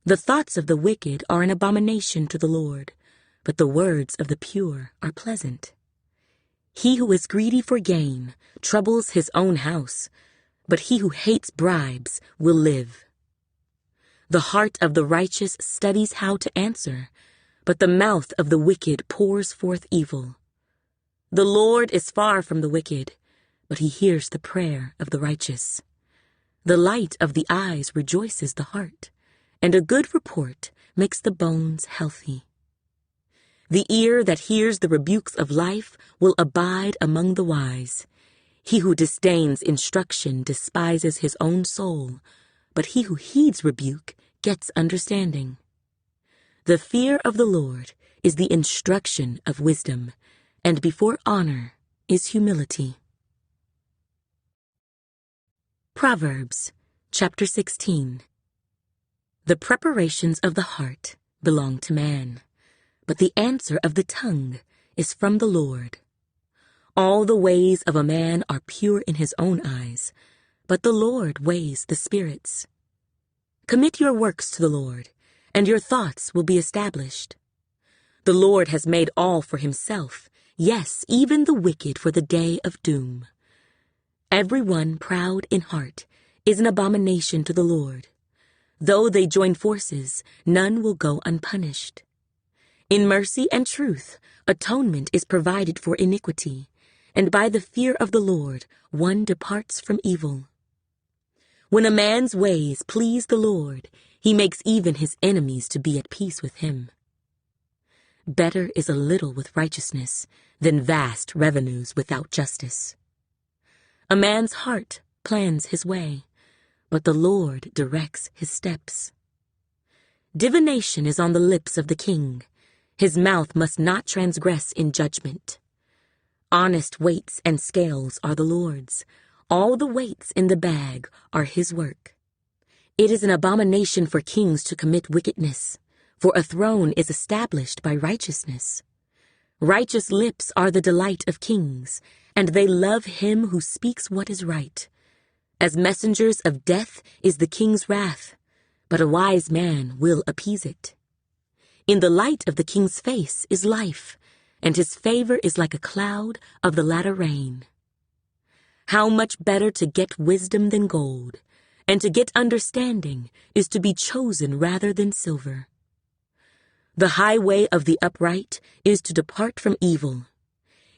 The thoughts of the wicked are an abomination to the Lord, but the words of the pure are pleasant. He who is greedy for gain troubles his own house, but he who hates bribes will live. The heart of the righteous studies how to answer, but the mouth of the wicked pours forth evil. The Lord is far from the wicked, but he hears the prayer of the righteous. The light of the eyes rejoices the heart, and a good report makes the bones healthy. The ear that hears the rebukes of life will abide among the wise. He who disdains instruction despises his own soul, but he who heeds rebuke gets understanding. The fear of the Lord is the instruction of wisdom, and before honor is humility. Proverbs, chapter 16. The preparations of the heart belong to man, but the answer of the tongue is from the Lord. All the ways of a man are pure in his own eyes, but the Lord weighs the spirits. Commit your works to the Lord, and your thoughts will be established. The Lord has made all for himself, yes, even the wicked for the day of doom. Everyone proud in heart is an abomination to the Lord. Though they join forces, none will go unpunished. In mercy and truth, atonement is provided for iniquity, and by the fear of the Lord, one departs from evil. When a man's ways please the Lord, he makes even his enemies to be at peace with him. Better is a little with righteousness than vast revenues without justice. A man's heart plans his way, but the Lord directs his steps. Divination is on the lips of the king. His mouth must not transgress in judgment. Honest weights and scales are the Lord's. All the weights in the bag are his work. It is an abomination for kings to commit wickedness, for a throne is established by righteousness. Righteous lips are the delight of kings, and they love him who speaks what is right. As messengers of death is the king's wrath, but a wise man will appease it. In the light of the king's face is life, and his favor is like a cloud of the latter rain. How much better to get wisdom than gold, and to get understanding is to be chosen rather than silver. The highway of the upright is to depart from evil.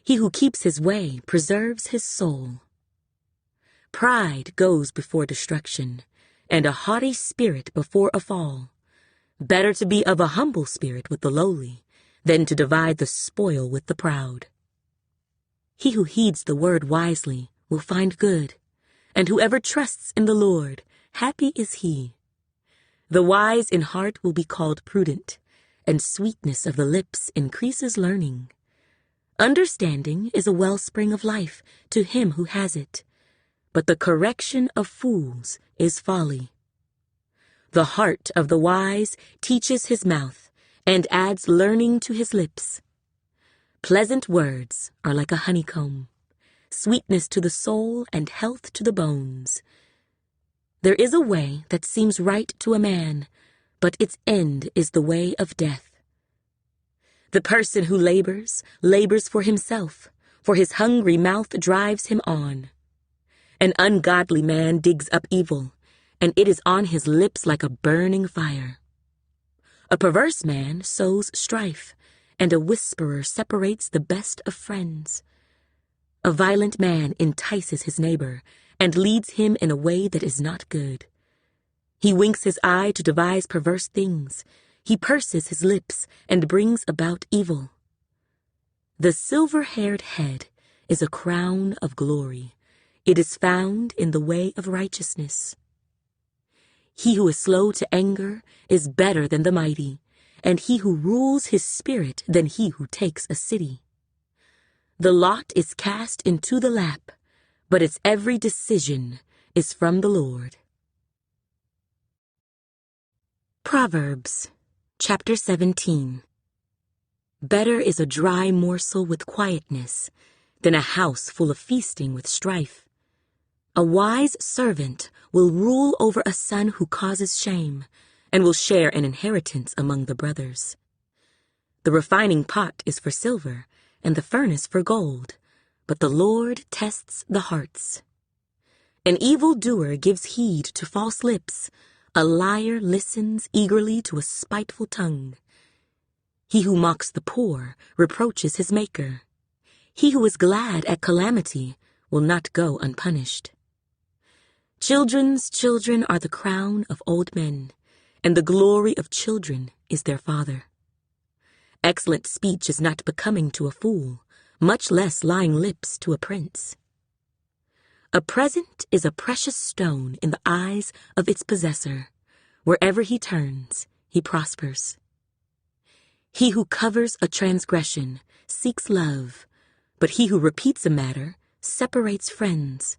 He who keeps his way preserves his soul. Pride goes before destruction, and a haughty spirit before a fall. Better to be of a humble spirit with the lowly than to divide the spoil with the proud. He who heeds the word wisely will find good, and whoever trusts in the Lord, happy is he. The wise in heart will be called prudent, and sweetness of the lips increases learning. Understanding is a wellspring of life to him who has it, but the correction of fools is folly. The heart of the wise teaches his mouth, and adds learning to his lips. Pleasant words are like a honeycomb, sweetness to the soul and health to the bones. There is a way that seems right to a man, but its end is the way of death. The person who labors for himself, for his hungry mouth drives him on. An ungodly man digs up evil, and it is on his lips like a burning fire. A perverse man sows strife, and a whisperer separates the best of friends. A violent man entices his neighbor, and leads him in a way that is not good. He winks his eye to devise perverse things. He purses his lips, and brings about evil. The silver-haired head is a crown of glory. It is found in the way of righteousness. He who is slow to anger is better than the mighty, and he who rules his spirit than he who takes a city. The lot is cast into the lap, but its every decision is from the Lord. Proverbs, chapter 17. Better is a dry morsel with quietness than a house full of feasting with strife. A wise servant will rule over a son who causes shame, and will share an inheritance among the brothers. The refining pot is for silver, and the furnace for gold, but the Lord tests the hearts. An evildoer gives heed to false lips. A liar listens eagerly to a spiteful tongue. He who mocks the poor reproaches his maker. He who is glad at calamity will not go unpunished. Children's children are the crown of old men, and the glory of children is their father. Excellent speech is not becoming to a fool, much less lying lips to a prince. A present is a precious stone in the eyes of its possessor. Wherever he turns, he prospers. He who covers a transgression seeks love, but he who repeats a matter separates friends.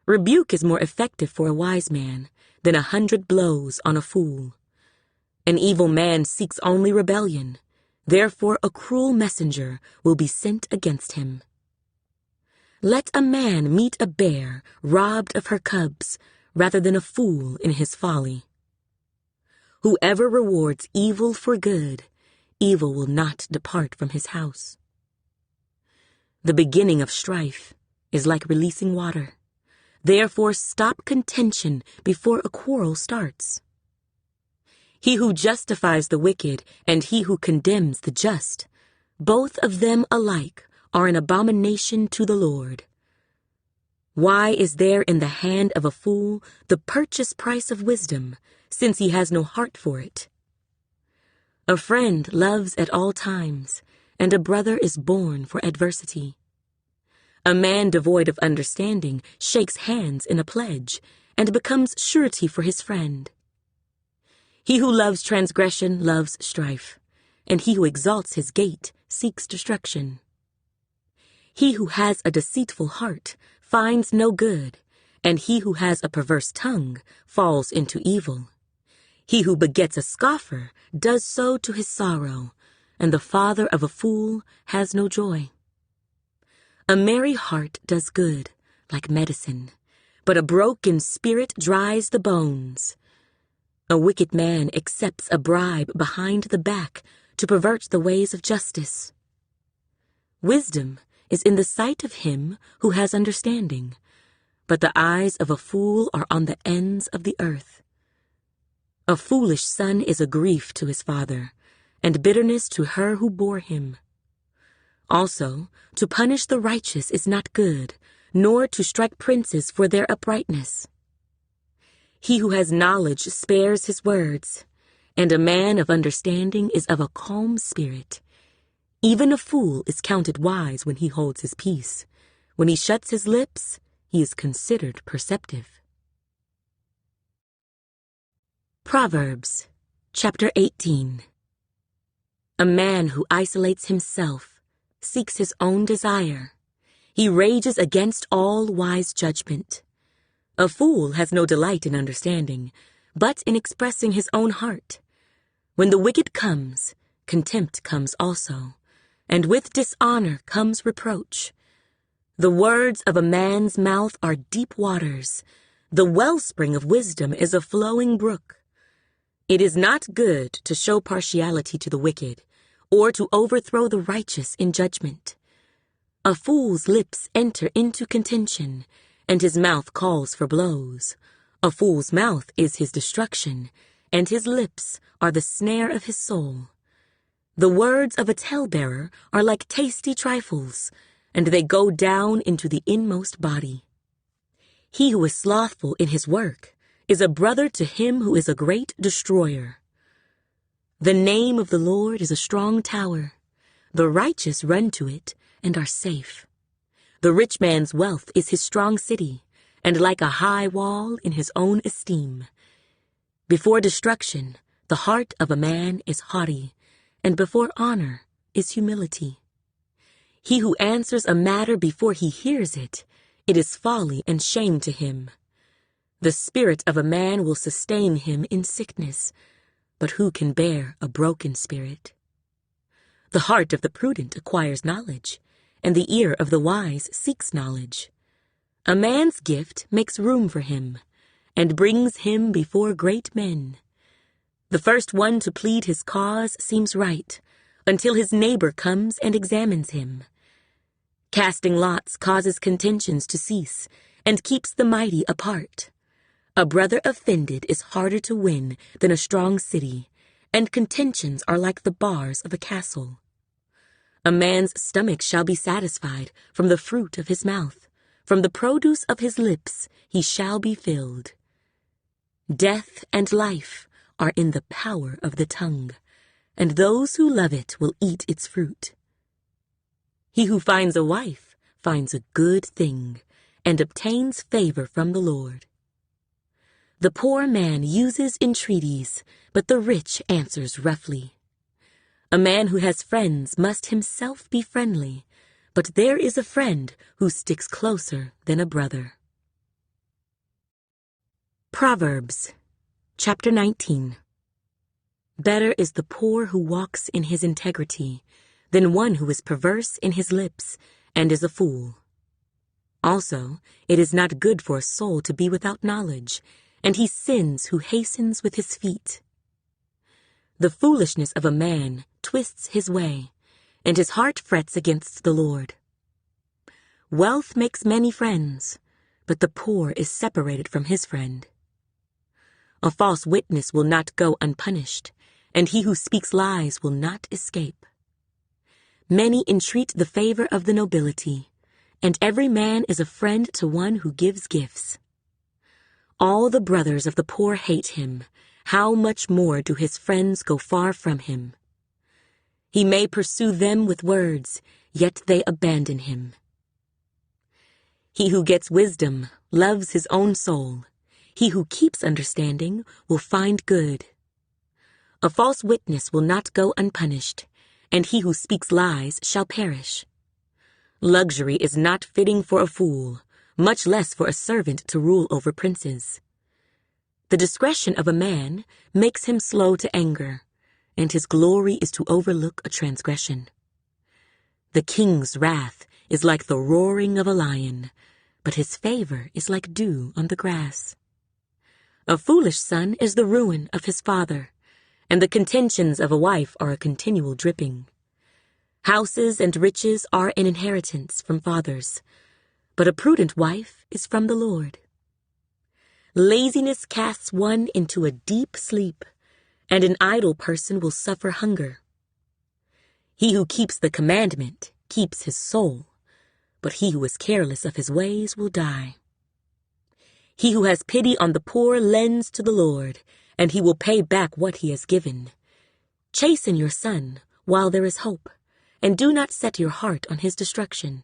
Rebuke is more effective for a wise man than 100 blows on a fool. An evil man seeks only rebellion, therefore a cruel messenger will be sent against him. Let a man meet a bear robbed of her cubs rather than a fool in his folly. Whoever rewards evil for good, evil will not depart from his house. The beginning of strife is like releasing water. Therefore stop contention before a quarrel starts. He who justifies the wicked and he who condemns the just, both of them alike are an abomination to the Lord. Why is there in the hand of a fool the purchase price of wisdom, since he has no heart for it? A friend loves at all times, and a brother is born for adversity. A man devoid of understanding shakes hands in a pledge, and becomes surety for his friend. He who loves transgression loves strife, and he who exalts his gate seeks destruction. He who has a deceitful heart finds no good, and he who has a perverse tongue falls into evil. He who begets a scoffer does so to his sorrow, and the father of a fool has no joy. A merry heart does good, like medicine, but a broken spirit dries the bones. A wicked man accepts a bribe behind the back to pervert the ways of justice. Wisdom is in the sight of him who has understanding, but the eyes of a fool are on the ends of the earth. A foolish son is a grief to his father, and bitterness to her who bore him. Also, to punish the righteous is not good, nor to strike princes for their uprightness. He who has knowledge spares his words, and a man of understanding is of a calm spirit. Even a fool is counted wise when he holds his peace. When he shuts his lips, he is considered perceptive. Proverbs, chapter 18. A man who isolates himself seeks his own desire. He rages against all wise judgment. A fool has no delight in understanding, but in expressing his own heart. When the wicked comes, contempt comes also, and with dishonor comes reproach. The words of a man's mouth are deep waters. The wellspring of wisdom is a flowing brook. It is not good to show partiality to the wicked, or to overthrow the righteous in judgment. A fool's lips enter into contention, and his mouth calls for blows. A fool's mouth is his destruction, and his lips are the snare of his soul. The words of a talebearer are like tasty trifles, and they go down into the inmost body. He who is slothful in his work is a brother to him who is a great destroyer. The name of the Lord is a strong tower. The righteous run to it and are safe. The rich man's wealth is his strong city, and like a high wall in his own esteem. Before destruction, the heart of a man is haughty, and before honor is humility. He who answers a matter before he hears it, it is folly and shame to him. The spirit of a man will sustain him in sickness, but who can bear a broken spirit? The heart of the prudent acquires knowledge, and the ear of the wise seeks knowledge. A man's gift makes room for him, and brings him before great men. The first one to plead his cause seems right, until his neighbor comes and examines him. Casting lots causes contentions to cease, and keeps the mighty apart. A brother offended is harder to win than a strong city, and contentions are like the bars of a castle. A man's stomach shall be satisfied from the fruit of his mouth. From the produce of his lips he shall be filled. Death and life are in the power of the tongue, and those who love it will eat its fruit. He who finds a wife finds a good thing, and obtains favor from the Lord. The poor man uses entreaties, but the rich answers roughly. A man who has friends must himself be friendly, but there is a friend who sticks closer than a brother. Proverbs, chapter 19. Better is the poor who walks in his integrity than one who is perverse in his lips and is a fool. Also, it is not good for a soul to be without knowledge, and he sins who hastens with his feet. The foolishness of a man twists his way, and his heart frets against the Lord. Wealth makes many friends, but the poor is separated from his friend. A false witness will not go unpunished, and he who speaks lies will not escape. Many entreat the favor of the nobility, and every man is a friend to one who gives gifts. All the brothers of the poor hate him. How much more do his friends go far from him? He may pursue them with words, yet they abandon him. He who gets wisdom loves his own soul. He who keeps understanding will find good. A false witness will not go unpunished, and he who speaks lies shall perish. Luxury is not fitting for a fool, much less for a servant to rule over princes. The discretion of a man makes him slow to anger, and his glory is to overlook a transgression. The king's wrath is like the roaring of a lion, but his favor is like dew on the grass. A foolish son is the ruin of his father, and the contentions of a wife are a continual dripping. Houses and riches are an inheritance from fathers, but a prudent wife is from the Lord. Laziness casts one into a deep sleep, and an idle person will suffer hunger. He who keeps the commandment keeps his soul, but he who is careless of his ways will die. He who has pity on the poor lends to the Lord, and he will pay back what he has given. Chasten your son while there is hope, and do not set your heart on his destruction.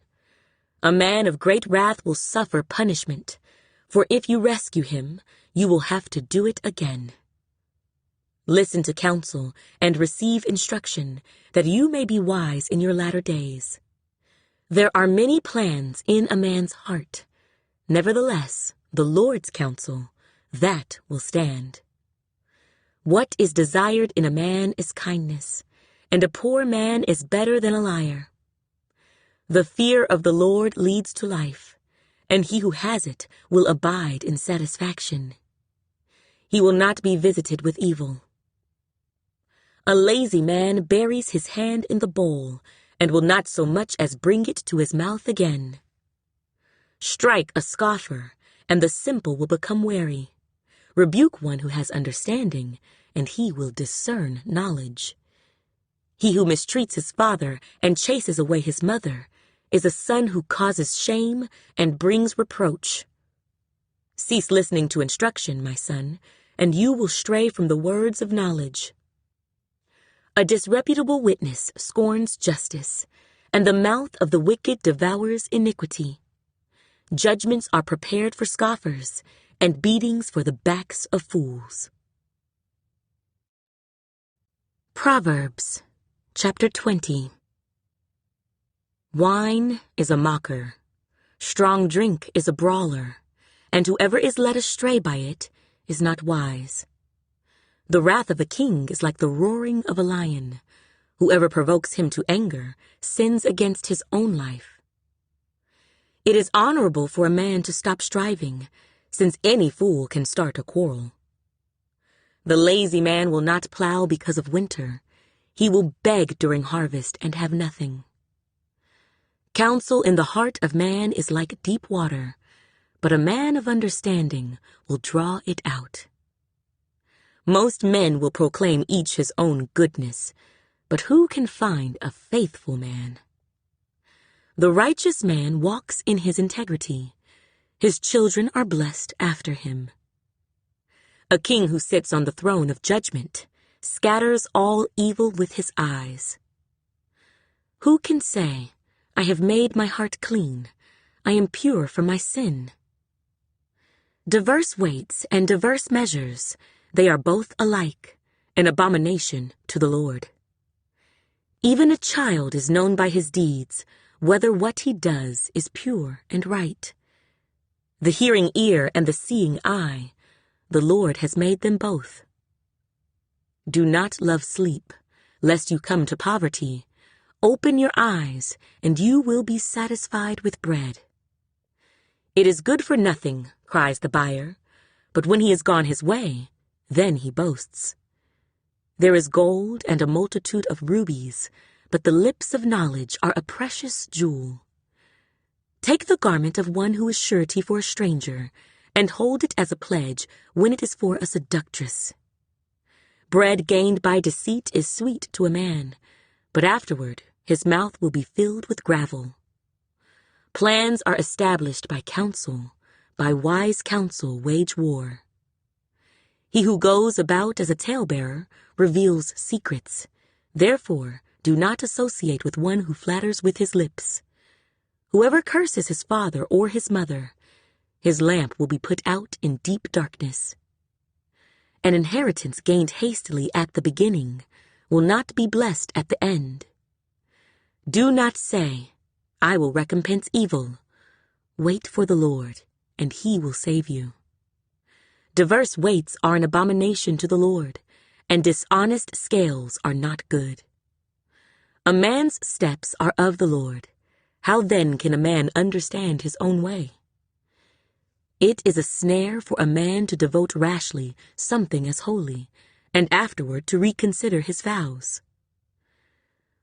A man of great wrath will suffer punishment, for if you rescue him, you will have to do it again. Listen to counsel and receive instruction, that you may be wise in your latter days. There are many plans in a man's heart. Nevertheless, the Lord's counsel, that will stand. What is desired in a man is kindness, and a poor man is better than a liar. The fear of the Lord leads to life, and he who has it will abide in satisfaction. He will not be visited with evil. A lazy man buries his hand in the bowl, and will not so much as bring it to his mouth again. Strike a scoffer, and the simple will become wary. Rebuke one who has understanding, and he will discern knowledge. He who mistreats his father and chases away his mother is a son who causes shame and brings reproach. Cease listening to instruction, my son, and you will stray from the words of knowledge. A disreputable witness scorns justice, and the mouth of the wicked devours iniquity. Judgments are prepared for scoffers, and beatings for the backs of fools. Proverbs, chapter 20. Wine is a mocker, strong drink is a brawler, and whoever is led astray by it is not wise. The wrath of a king is like the roaring of a lion. Whoever provokes him to anger sins against his own life. It is honorable for a man to stop striving, since any fool can start a quarrel. The lazy man will not plow because of winter. He will beg during harvest and have nothing. Counsel in the heart of man is like deep water, but a man of understanding will draw it out. Most men will proclaim each his own goodness, but who can find a faithful man? The righteous man walks in his integrity. His children are blessed after him. A king who sits on the throne of judgment scatters all evil with his eyes. Who can say, I have made my heart clean, I am pure from my sin? Diverse weights and diverse measures, they are both alike, an abomination to the Lord. Even a child is known by his deeds, whether what he does is pure and right. The hearing ear and the seeing eye, the Lord has made them both. Do not love sleep, lest you come to poverty. Open your eyes, and you will be satisfied with bread. It is good for nothing, cries the buyer, but when he has gone his way, then he boasts. There is gold and a multitude of rubies, but the lips of knowledge are a precious jewel. Take the garment of one who is surety for a stranger, and hold it as a pledge when it is for a seductress. Bread gained by deceit is sweet to a man, but afterward his mouth will be filled with gravel. Plans are established by counsel, by wise counsel wage war. He who goes about as a talebearer reveals secrets. Therefore, do not associate with one who flatters with his lips. Whoever curses his father or his mother, his lamp will be put out in deep darkness. An inheritance gained hastily at the beginning will not be blessed at the end. Do not say, I will recompense evil. Wait for the Lord, and he will save you. Diverse weights are an abomination to the Lord, and dishonest scales are not good. A man's steps are of the Lord. How then can a man understand his own way? It is a snare for a man to devote rashly something as holy, and afterward to reconsider his vows.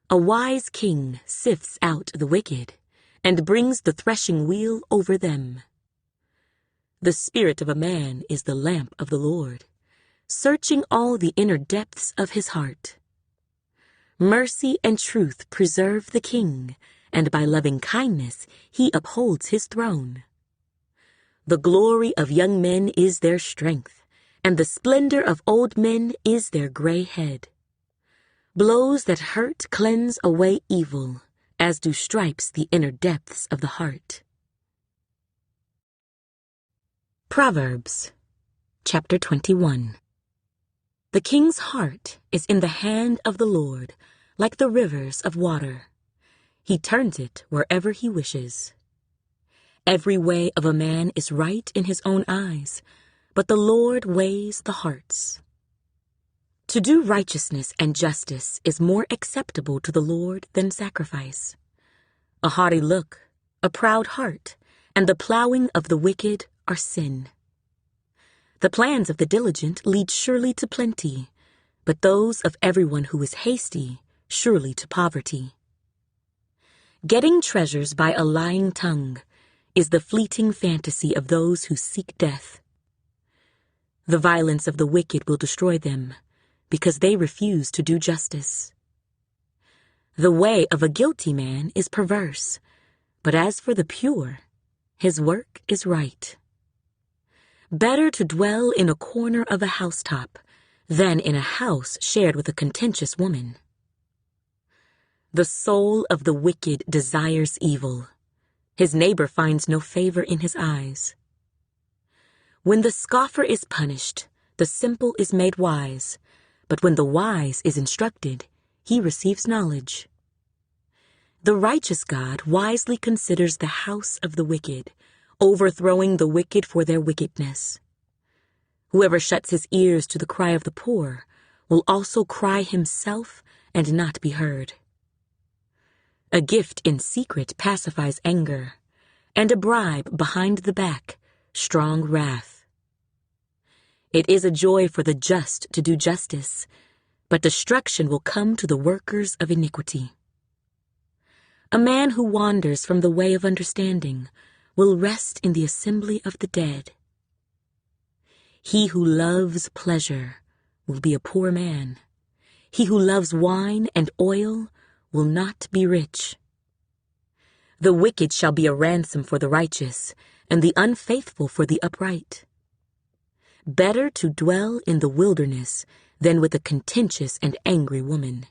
A wise king sifts out the wicked, and brings the threshing wheel over them. The spirit of a man is the lamp of the Lord, searching all the inner depths of his heart. Mercy and truth preserve the king, and by loving kindness he upholds his throne. The glory of young men is their strength, and the splendor of old men is their gray head. Blows that hurt cleanse away evil, as do stripes the inner depths of the heart. Proverbs, chapter 21. The king's heart is in the hand of the Lord, like the rivers of water. He turns it wherever he wishes. Every way of a man is right in his own eyes, but the Lord weighs the hearts. To do righteousness and justice is more acceptable to the Lord than sacrifice. A haughty look, a proud heart, and the plowing of the wicked are sin. The plans of the diligent lead surely to plenty, but those of everyone who is hasty surely to poverty. Getting treasures by a lying tongue is the fleeting fantasy of those who seek death. The violence of the wicked will destroy them, because they refuse to do justice. The way of a guilty man is perverse, but as for the pure, his work is right. Better to dwell in a corner of a housetop than in a house shared with a contentious woman. The soul of the wicked desires evil. His neighbor finds no favor in his eyes. When the scoffer is punished, the simple is made wise, but when the wise is instructed, he receives knowledge. The righteous God wisely considers the house of the wicked, overthrowing the wicked for their wickedness. Whoever shuts his ears to the cry of the poor will also cry himself and not be heard. A gift in secret pacifies anger, and a bribe behind the back, strong wrath. It is a joy for the just to do justice, but destruction will come to the workers of iniquity. A man who wanders from the way of understanding will rest in the assembly of the dead. He who loves pleasure will be a poor man. He who loves wine and oil will not be rich. The wicked shall be a ransom for the righteous, and the unfaithful for the upright. Better to dwell in the wilderness than with a contentious and angry woman.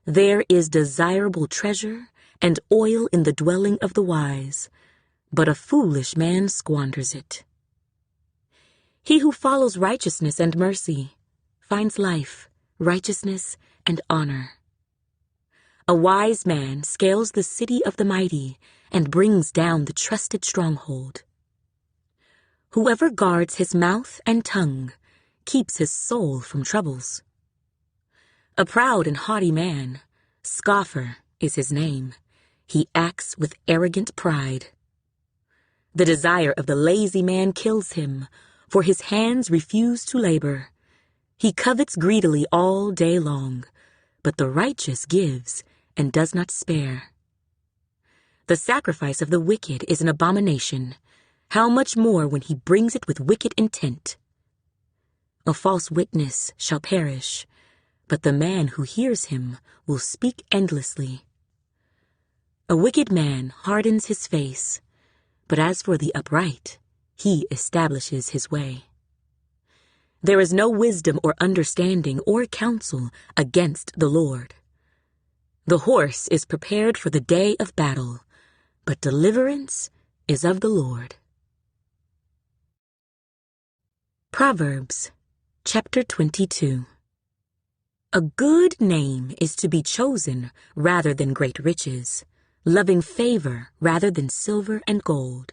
There is desirable treasure and oil in the dwelling of the wise, but a foolish man squanders it. He who follows righteousness and mercy finds life, righteousness, and honor. A wise man scales the city of the mighty and brings down the trusted stronghold. Whoever guards his mouth and tongue keeps his soul from troubles. A proud and haughty man, scoffer is his name. He acts with arrogant pride. The desire of the lazy man kills him, for his hands refuse to labor. He covets greedily all day long, but the righteous gives and does not spare. The sacrifice of the wicked is an abomination. How much more when he brings it with wicked intent? A false witness shall perish, but the man who hears him will speak endlessly. A wicked man hardens his face, but as for the upright, he establishes his way. There is no wisdom or understanding or counsel against the Lord. The horse is prepared for the day of battle, but deliverance is of the Lord. Proverbs, chapter 22. A good name is to be chosen rather than great riches, loving favor rather than silver and gold.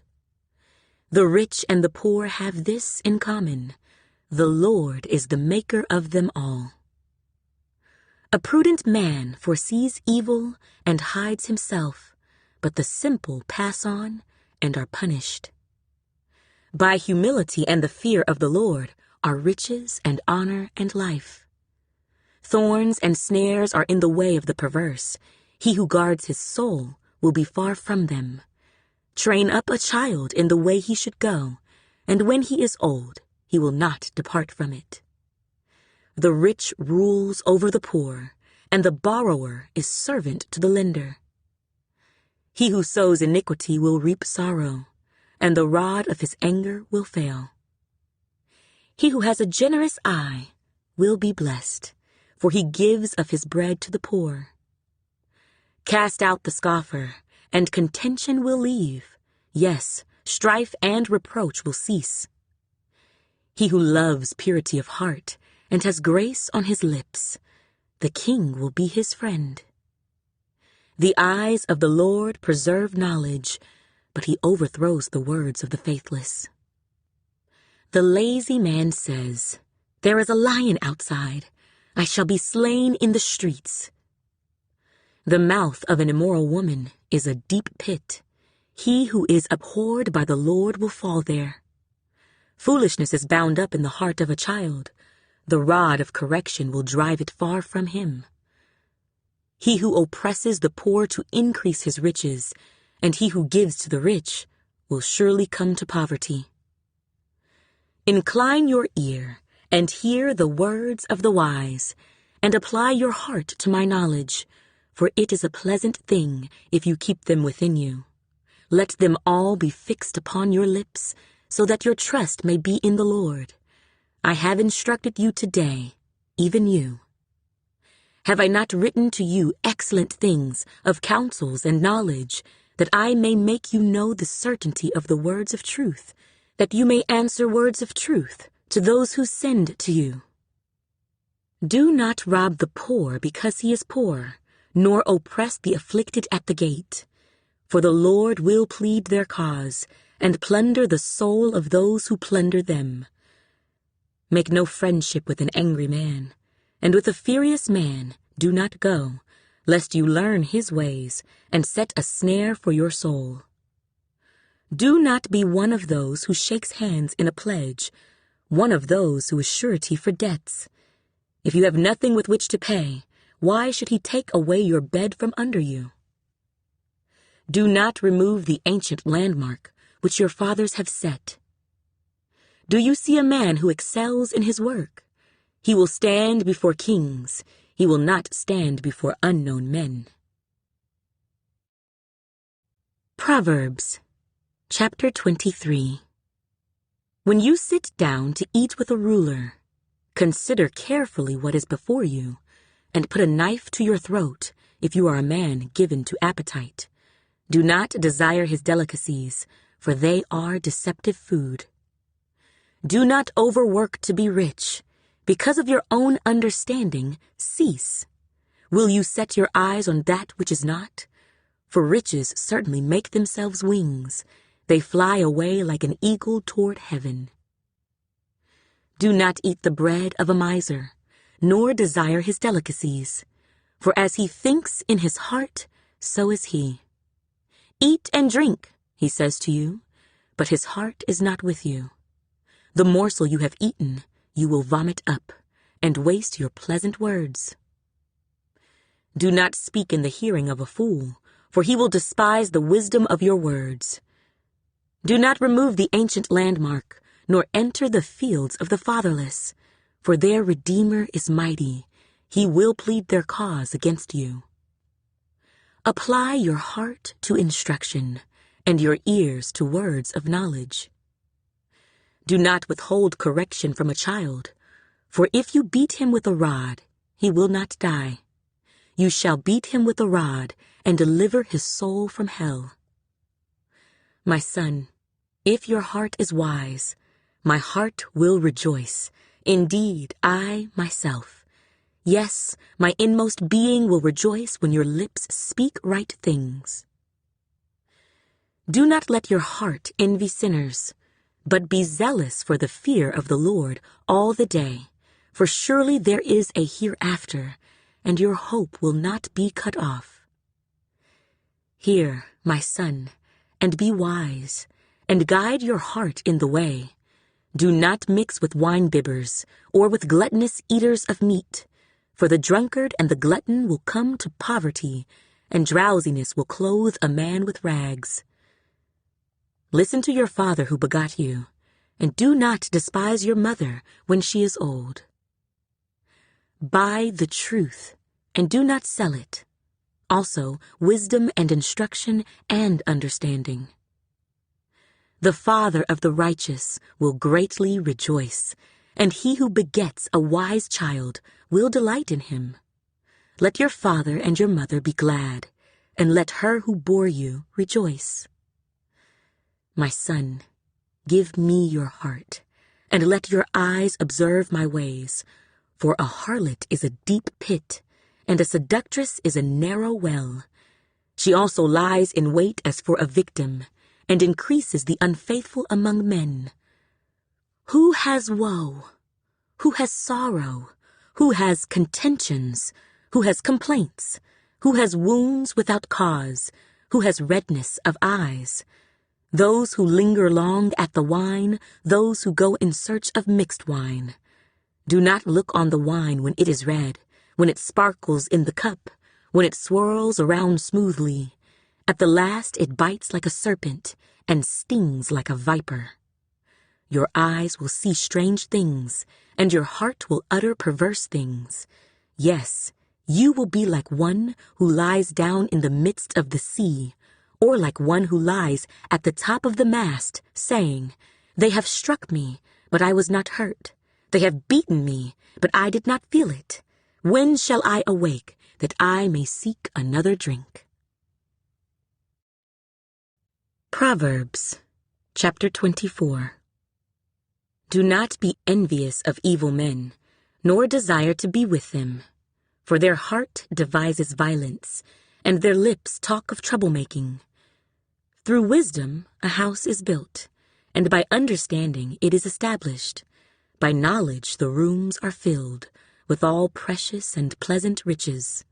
The rich and the poor have this in common: the Lord is the maker of them all. A prudent man foresees evil and hides himself, but the simple pass on and are punished. By humility and the fear of the Lord are riches and honor and life. Thorns and snares are in the way of the perverse. He who guards his soul will be far from them. Train up a child in the way he should go, and when he is old, he will not depart from it. The rich rules over the poor, and the borrower is servant to the lender. He who sows iniquity will reap sorrow, and the rod of his anger will fail. He who has a generous eye will be blessed, for he gives of his bread to the poor. Cast out the scoffer, and contention will leave. Yes, strife and reproach will cease. He who loves purity of heart and has grace on his lips, the king will be his friend. The eyes of the Lord preserve knowledge, but he overthrows the words of the faithless. The lazy man says, "There is a lion outside. I shall be slain in the streets." The mouth of an immoral woman is a deep pit. He who is abhorred by the Lord will fall there. Foolishness is bound up in the heart of a child. The rod of correction will drive it far from him. He who oppresses the poor to increase his riches, and he who gives to the rich will surely come to poverty. Incline your ear and hear the words of the wise, and apply your heart to my knowledge, for it is a pleasant thing if you keep them within you. Let them all be fixed upon your lips, so that your trust may be in the Lord. I have instructed you today, even you. Have I not written to you excellent things of counsels and knowledge, that I may make you know the certainty of the words of truth, that you may answer words of truth to those who send to you? Do not rob the poor because he is poor, nor oppress the afflicted at the gate. For the Lord will plead their cause, and plunder the soul of those who plunder them. Make no friendship with an angry man, and with a furious man do not go, lest you learn his ways, and set a snare for your soul. Do not be one of those who shakes hands in a pledge, one of those who is surety for debts. If you have nothing with which to pay, why should he take away your bed from under you? Do not remove the ancient landmark which your fathers have set. Do you see a man who excels in his work? He will stand before kings. He will not stand before unknown men. Proverbs, chapter 23. When you sit down to eat with a ruler, consider carefully what is before you, and put a knife to your throat if you are a man given to appetite. Do not desire his delicacies, for they are deceptive food. Do not overwork to be rich. Because of your own understanding, cease. Will you set your eyes on that which is not? For riches certainly make themselves wings. They fly away like an eagle toward heaven. Do not eat the bread of a miser, nor desire his delicacies. For as he thinks in his heart, so is he. Eat and drink, he says to you, but his heart is not with you. The morsel you have eaten, you will vomit up, and waste your pleasant words. Do not speak in the hearing of a fool, for he will despise the wisdom of your words. Do not remove the ancient landmark, nor enter the fields of the fatherless, for their Redeemer is mighty. He will plead their cause against you. Apply your heart to instruction, and your ears to words of knowledge. Do not withhold correction from a child, for if you beat him with a rod, he will not die. You shall beat him with a rod and deliver his soul from hell. My son, if your heart is wise, my heart will rejoice. Indeed, I myself. Yes, my inmost being will rejoice when your lips speak right things. Do not let your heart envy sinners, but be zealous for the fear of the Lord all the day, for surely there is a hereafter, and your hope will not be cut off. Hear, my son, and be wise, and guide your heart in the way. Do not mix with wine-bibbers, or with gluttonous eaters of meat, for the drunkard and the glutton will come to poverty, and drowsiness will clothe a man with rags. Listen to your father who begot you, and do not despise your mother when she is old. Buy the truth, and do not sell it. Also, wisdom and instruction and understanding. The father of the righteous will greatly rejoice, and he who begets a wise child will delight in him. Let your father and your mother be glad, and let her who bore you rejoice. My son, give me your heart, and let your eyes observe my ways, for a harlot is a deep pit, and a seductress is a narrow well. She also lies in wait as for a victim, and increases the unfaithful among men. Who has woe? Who has sorrow? Who has contentions? Who has complaints? Who has wounds without cause? Who has redness of eyes? Those who linger long at the wine, those who go in search of mixed wine. Do not look on the wine when it is red, when it sparkles in the cup, when it swirls around smoothly. At the last it bites like a serpent and stings like a viper. Your eyes will see strange things, and your heart will utter perverse things. Yes, you will be like one who lies down in the midst of the sea, or like one who lies at the top of the mast, saying, "They have struck me, but I was not hurt. They have beaten me, but I did not feel it. When shall I awake, that I may seek another drink?" Proverbs, chapter 24. Do not be envious of evil men, nor desire to be with them, for their heart devises violence, and their lips talk of troublemaking. Through wisdom a house is built, and by understanding it is established. By knowledge the rooms are filled with all precious and pleasant riches.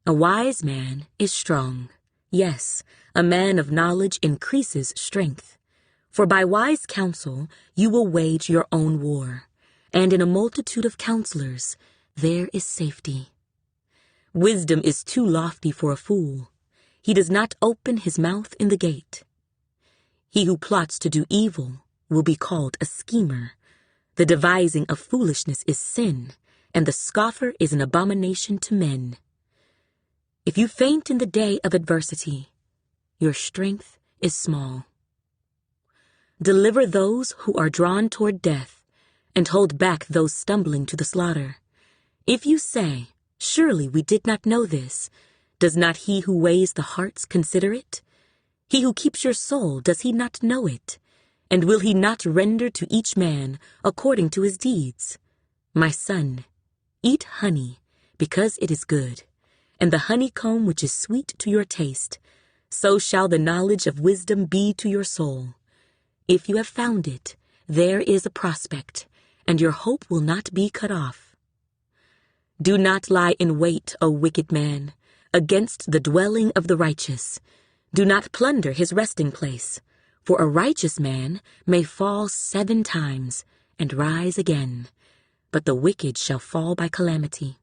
A wise man is strong. Yes, a man of knowledge increases strength. For by wise counsel you will wage your own war, and in a multitude of counselors there is safety. Wisdom is too lofty for a fool. he does not open his mouth in the gate. He who plots to do evil will be called a schemer. The devising of foolishness is sin, and the scoffer is an abomination to men. If you faint in the day of adversity, your strength is small. Deliver those who are drawn toward death, and hold back those stumbling to the slaughter. If you say, "Surely we did not know this," does not he who weighs the hearts consider it? He who keeps your soul, does he not know it? And will he not render to each man according to his deeds? My son, eat honey, because it is good, and the honeycomb which is sweet to your taste. So shall the knowledge of wisdom be to your soul. If you have found it, there is a prospect, and your hope will not be cut off. Do not lie in wait, O wicked man, against the dwelling of the righteous. Do not plunder his resting place, for a righteous man may fall 7 times and rise again, but the wicked shall fall by calamity.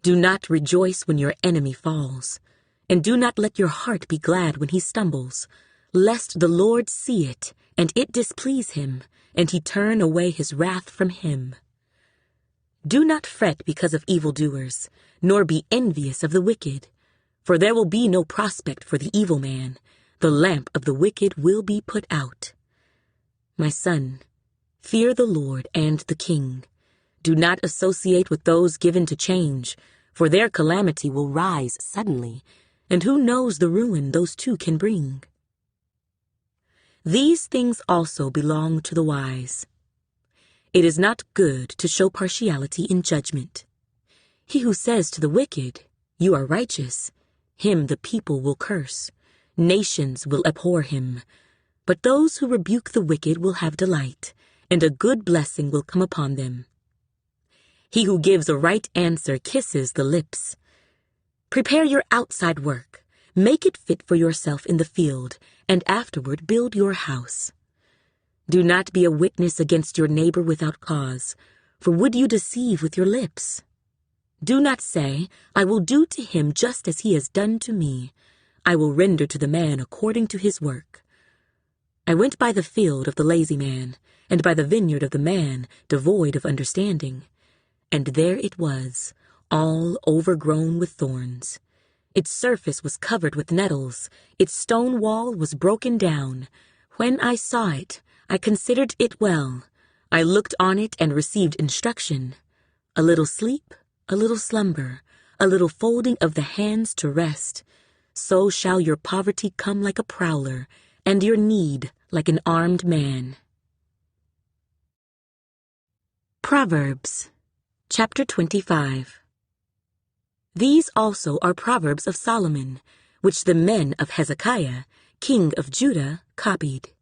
Do not rejoice when your enemy falls, and do not let your heart be glad when he stumbles, lest the Lord see it, and it displease him, and he turn away his wrath from him. Do not fret because of evildoers, nor be envious of the wicked, for there will be no prospect for the evil man. The lamp of the wicked will be put out. My son, fear the Lord and the king. Do not associate with those given to change, for their calamity will rise suddenly, and who knows the ruin those two can bring? These things also belong to the wise. It is not good to show partiality in judgment. He who says to the wicked, "You are righteous," him the people will curse. Nations will abhor him. But those who rebuke the wicked will have delight, and a good blessing will come upon them. He who gives a right answer kisses the lips. Prepare your outside work. Make it fit for yourself in the field, and afterward build your house. Do not be a witness against your neighbor without cause, for would you deceive with your lips? Do not say, "I will do to him just as he has done to me. I will render to the man according to his work." I went by the field of the lazy man, and by the vineyard of the man devoid of understanding. And there it was, all overgrown with thorns. Its surface was covered with nettles. Its stone wall was broken down. When I saw it, I considered it well. I looked on it and received instruction. A little sleep, a little slumber, a little folding of the hands to rest. So shall your poverty come like a prowler, and your need like an armed man. Proverbs, chapter 25. These also are Proverbs of Solomon, which the men of Hezekiah, king of Judah, copied.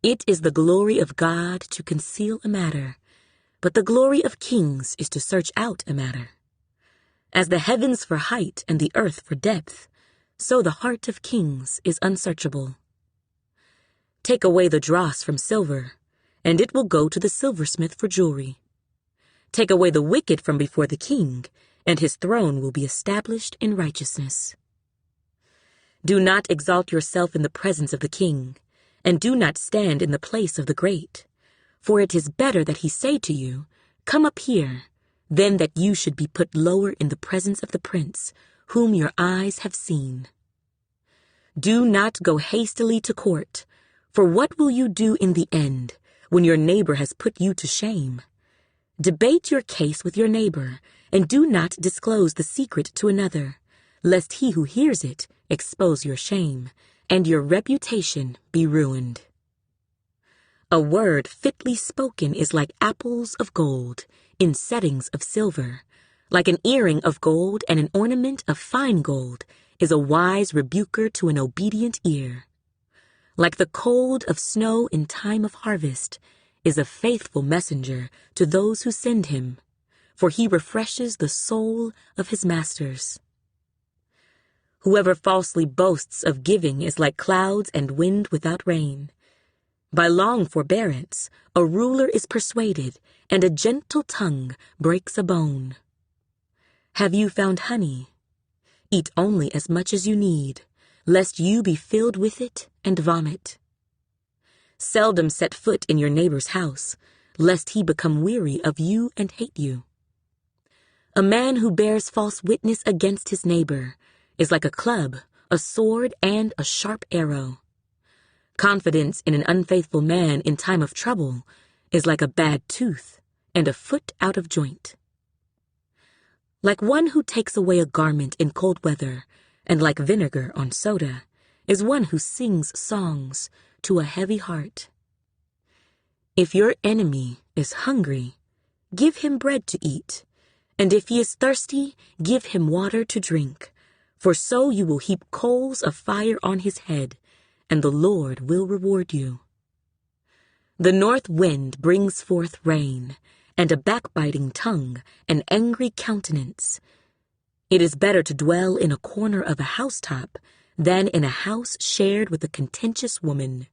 It is the glory of God to conceal a matter, but the glory of kings is to search out a matter. As the heavens for height and the earth for depth, so the heart of kings is unsearchable. Take away the dross from silver, and it will go to the silversmith for jewelry. Take away the wicked from before the king, and his throne will be established in righteousness. Do not exalt yourself in the presence of the king, and do not stand in the place of the great. For it is better that he say to you, "Come up here," than that you should be put lower in the presence of the prince, whom your eyes have seen. Do not go hastily to court, for what will you do in the end, when your neighbor has put you to shame? Debate your case with your neighbor, and do not disclose the secret to another, lest he who hears it expose your shame, and your reputation be ruined. A word fitly spoken is like apples of gold in settings of silver. Like an earring of gold and an ornament of fine gold is a wise rebuker to an obedient ear. Like the cold of snow in time of harvest is a faithful messenger to those who send him, for he refreshes the soul of his masters. Whoever falsely boasts of giving is like clouds and wind without rain. By long forbearance, a ruler is persuaded, and a gentle tongue breaks a bone. Have you found honey? Eat only as much as you need, lest you be filled with it and vomit. Seldom set foot in your neighbor's house, lest he become weary of you and hate you. A man who bears false witness against his neighbor is like a club, a sword, and a sharp arrow. Confidence in an unfaithful man in time of trouble is like a bad tooth and a foot out of joint. Like one who takes away a garment in cold weather, and like vinegar on soda, is one who sings songs to a heavy heart. If your enemy is hungry, give him bread to eat, and if he is thirsty, give him water to drink, for so you will heap coals of fire on his head, and the Lord will reward you. The north wind brings forth rain, and a backbiting tongue, an angry countenance. It is better to dwell in a corner of a housetop than in a house shared with a contentious woman.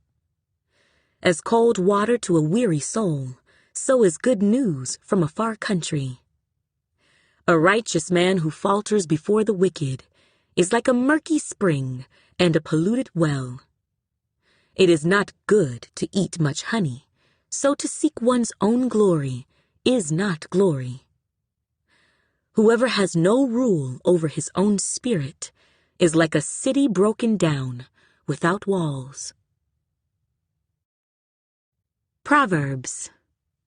As cold water to a weary soul, so is good news from a far country. A righteous man who falters before the wicked is like a murky spring and a polluted well. It is not good to eat much honey, so to seek one's own glory is not glory. Whoever has no rule over his own spirit is like a city broken down without walls. Proverbs,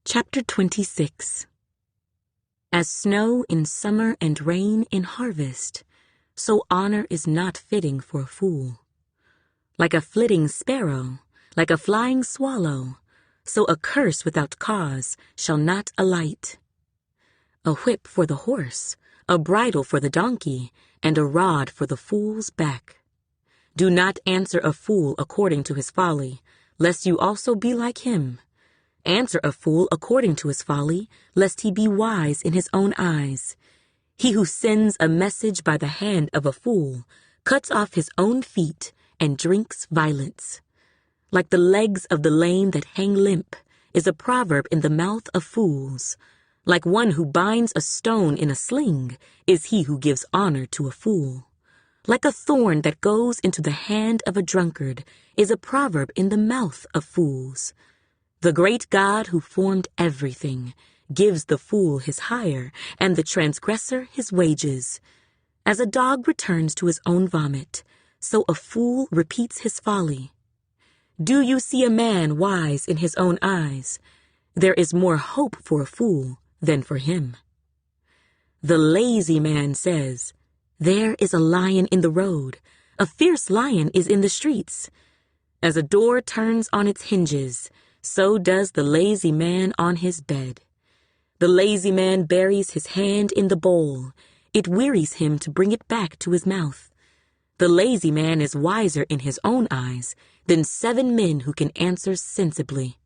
chapter 26. As snow in summer and rain in harvest, so honor is not fitting for a fool. Like a flitting sparrow, like a flying swallow, so a curse without cause shall not alight. A whip for the horse, a bridle for the donkey, and a rod for the fool's back. Do not answer a fool according to his folly, lest you also be like him. Answer a fool according to his folly, lest he be wise in his own eyes. He who sends a message by the hand of a fool cuts off his own feet and drinks violence. Like the legs of the lame that hang limp is a proverb in the mouth of fools. Like one who binds a stone in a sling is he who gives honor to a fool. Like a thorn that goes into the hand of a drunkard is a proverb in the mouth of fools. The great God who formed everything gives the fool his hire and the transgressor his wages. As a dog returns to his own vomit, so a fool repeats his folly. Do you see a man wise in his own eyes? There is more hope for a fool than for him. The lazy man says, "There is a lion in the road, a fierce lion is in the streets." As a door turns on its hinges, so does the lazy man on his bed. The lazy man buries his hand in the bowl. It wearies him to bring it back to his mouth. The lazy man is wiser in his own eyes than 7 men who can answer sensibly.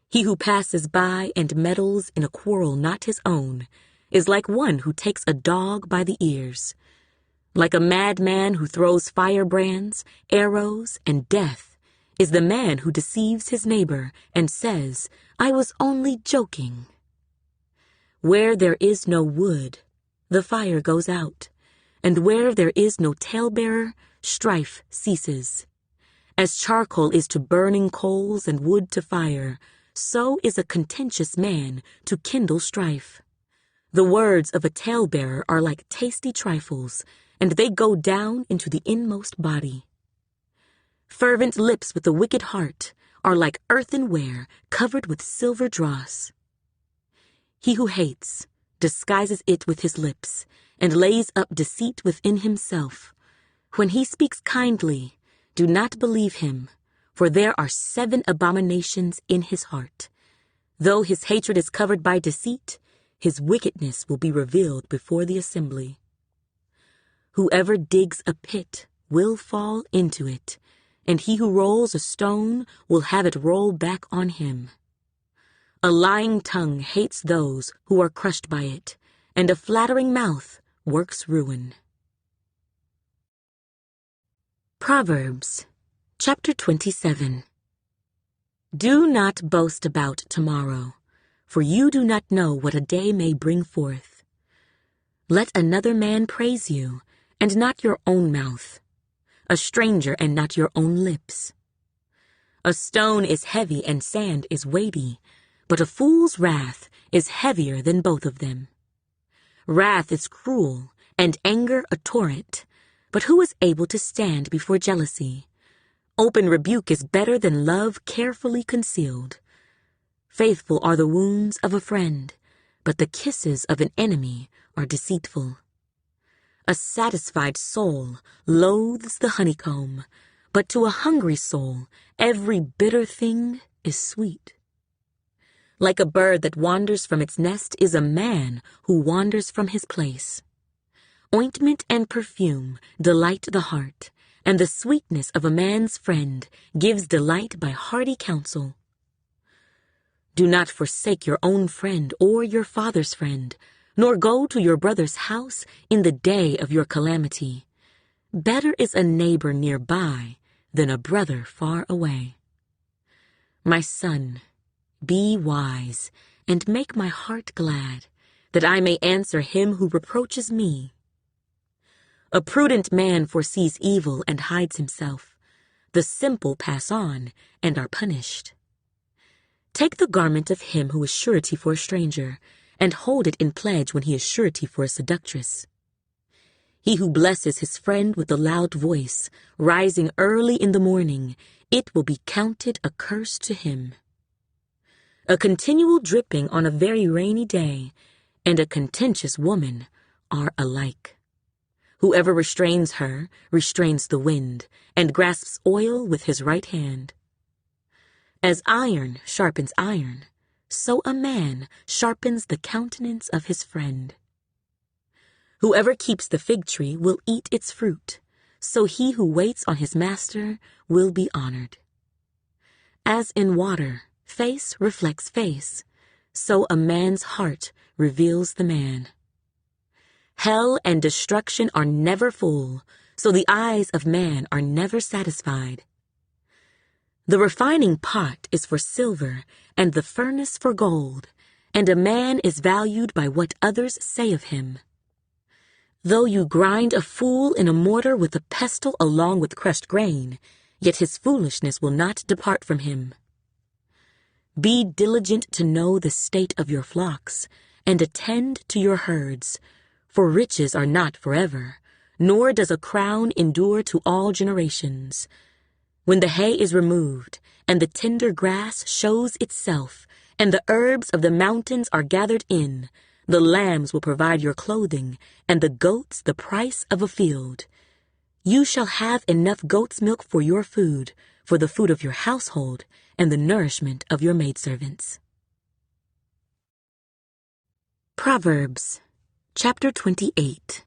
He who passes by and meddles in a quarrel not his own is like one who takes a dog by the ears. Like a madman who throws firebrands, arrows, and death is the man who deceives his neighbor and says, "I was only joking." Where there is no wood, the fire goes out, and where there is no talebearer, strife ceases. As charcoal is to burning coals and wood to fire, so is a contentious man to kindle strife. The words of a talebearer are like tasty trifles, and they go down into the inmost body. Fervent lips with a wicked heart are like earthenware covered with silver dross. He who hates disguises it with his lips and lays up deceit within himself. When he speaks kindly, do not believe him, for there are 7 abominations in his heart. Though his hatred is covered by deceit, his wickedness will be revealed before the assembly. Whoever digs a pit will fall into it, and he who rolls a stone will have it roll back on him. A lying tongue hates those who are crushed by it, and a flattering mouth works ruin. Proverbs, chapter 27. Do not boast about tomorrow, for you do not know what a day may bring forth. Let another man praise you, and not your own mouth, a stranger and not your own lips. A stone is heavy and sand is weighty, but a fool's wrath is heavier than both of them. Wrath is cruel, and anger a torrent, but who is able to stand before jealousy? Open rebuke is better than love carefully concealed. Faithful are the wounds of a friend, but the kisses of an enemy are deceitful. A satisfied soul loathes the honeycomb, but to a hungry soul every bitter thing is sweet. Like a bird that wanders from its nest is a man who wanders from his place. Ointment and perfume delight the heart, and the sweetness of a man's friend gives delight by hearty counsel. Do not forsake your own friend or your father's friend, nor go to your brother's house in the day of your calamity. Better is a neighbor nearby than a brother far away. My son, be wise, and make my heart glad, that I may answer him who reproaches me. A prudent man foresees evil and hides himself. The simple pass on and are punished. Take the garment of him who is surety for a stranger, and hold it in pledge when he is surety for a seductress. He who blesses his friend with a loud voice, rising early in the morning, it will be counted a curse to him. A continual dripping on a very rainy day, and a contentious woman are alike. Whoever restrains her restrains the wind, and grasps oil with his right hand. As iron sharpens iron, so a man sharpens the countenance of his friend. Whoever keeps the fig tree will eat its fruit, so he who waits on his master will be honored. As in water, face reflects face, so a man's heart reveals the man. Hell and destruction are never full, so the eyes of man are never satisfied. The refining pot is for silver, and the furnace for gold, and a man is valued by what others say of him. Though you grind a fool in a mortar with a pestle along with crushed grain, yet his foolishness will not depart from him. Be diligent to know the state of your flocks, and attend to your herds, for riches are not forever, nor does a crown endure to all generations. When the hay is removed, and the tender grass shows itself, and the herbs of the mountains are gathered in, the lambs will provide your clothing, and the goats the price of a field. You shall have enough goat's milk for your food, for the food of your household, and the nourishment of your maidservants. Proverbs, chapter 28.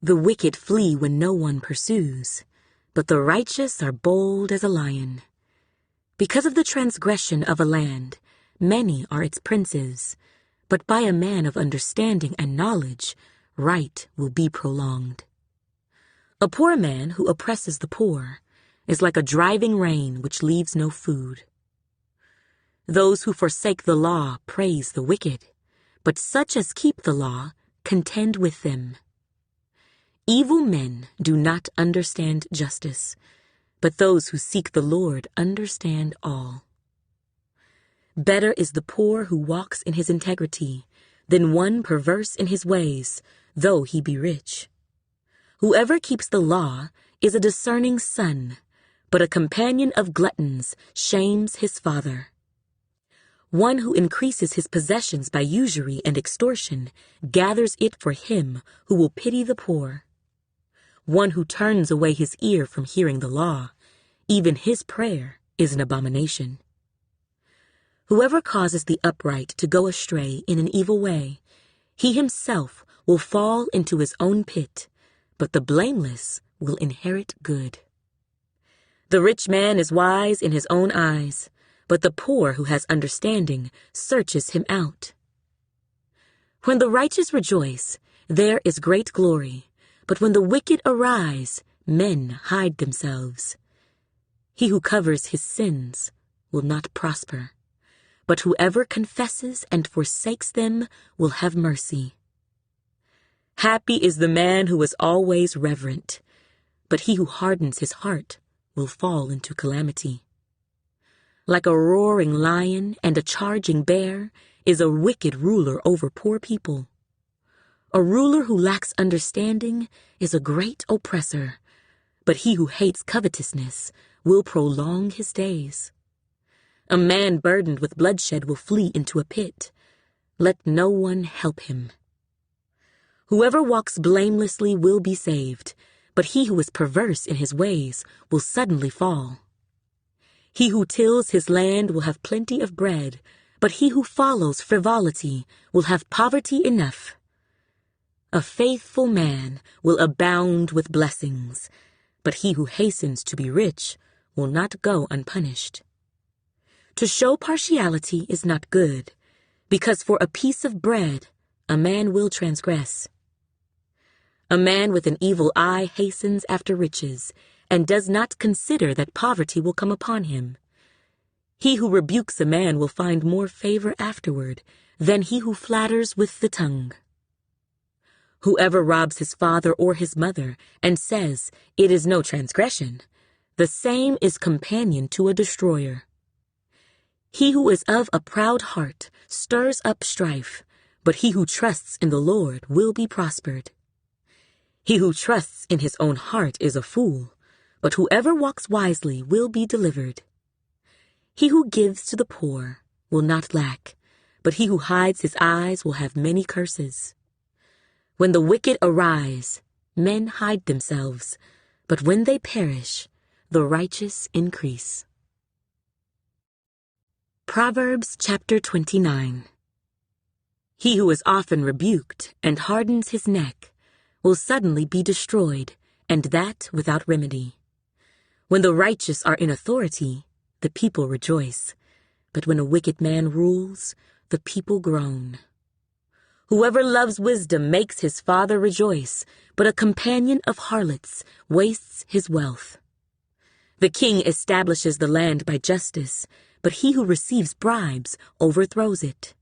The wicked flee when no one pursues, but the righteous are bold as a lion. Because of the transgression of a land, many are its princes, but by a man of understanding and knowledge, right will be prolonged. A poor man who oppresses the poor is like a driving rain which leaves no food. Those who forsake the law praise the wicked, but such as keep the law contend with them. Evil men do not understand justice, but those who seek the Lord understand all. Better is the poor who walks in his integrity than one perverse in his ways, though he be rich. Whoever keeps the law is a discerning son, but a companion of gluttons shames his father. One who increases his possessions by usury and extortion gathers it for him who will pity the poor. One who turns away his ear from hearing the law, even his prayer is an abomination. Whoever causes the upright to go astray in an evil way, he himself will fall into his own pit, but the blameless will inherit good. The rich man is wise in his own eyes, but the poor who has understanding searches him out. When the righteous rejoice, there is great glory, but when the wicked arise, men hide themselves. He who covers his sins will not prosper, but whoever confesses and forsakes them will have mercy. Happy is the man who is always reverent, but he who hardens his heart will fall into calamity. Like a roaring lion and a charging bear is a wicked ruler over poor people. A ruler who lacks understanding is a great oppressor, but he who hates covetousness will prolong his days. A man burdened with bloodshed will flee into a pit. Let no one help him. Whoever walks blamelessly will be saved, but he who is perverse in his ways will suddenly fall. He who tills his land will have plenty of bread, but he who follows frivolity will have poverty enough. A faithful man will abound with blessings, but he who hastens to be rich will not go unpunished. To show partiality is not good, because for a piece of bread a man will transgress. A man with an evil eye hastens after riches, and does not consider that poverty will come upon him. He who rebukes a man will find more favor afterward than he who flatters with the tongue. Whoever robs his father or his mother and says, "It is no transgression," the same is companion to a destroyer. He who is of a proud heart stirs up strife, but he who trusts in the Lord will be prospered. He who trusts in his own heart is a fool, but whoever walks wisely will be delivered. He who gives to the poor will not lack, but he who hides his eyes will have many curses. When the wicked arise, men hide themselves, but when they perish, the righteous increase. Proverbs chapter 29. He who is often rebuked and hardens his neck will suddenly be destroyed, and that without remedy. When the righteous are in authority, the people rejoice, but when a wicked man rules, the people groan. Whoever loves wisdom makes his father rejoice, but a companion of harlots wastes his wealth. The king establishes the land by justice, but he who receives bribes overthrows it.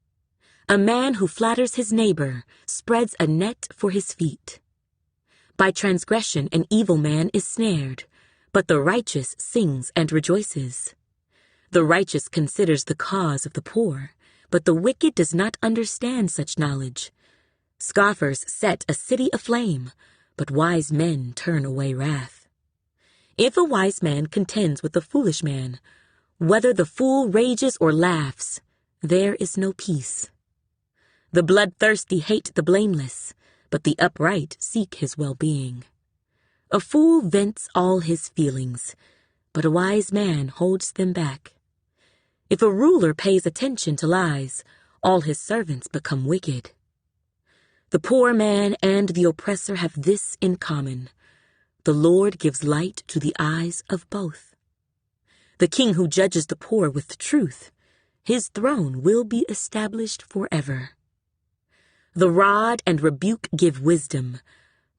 A man who flatters his neighbor spreads a net for his feet. By transgression an evil man is snared, but the righteous sings and rejoices. The righteous considers the cause of the poor, but the wicked does not understand such knowledge. Scoffers set a city aflame, but wise men turn away wrath. If a wise man contends with a foolish man, whether the fool rages or laughs, there is no peace. The bloodthirsty hate the blameless, but the upright seek his well-being. A fool vents all his feelings, but a wise man holds them back. If a ruler pays attention to lies, all his servants become wicked. The poor man and the oppressor have this in common: the Lord gives light to the eyes of both. The king who judges the poor with truth, his throne will be established forever. The rod and rebuke give wisdom,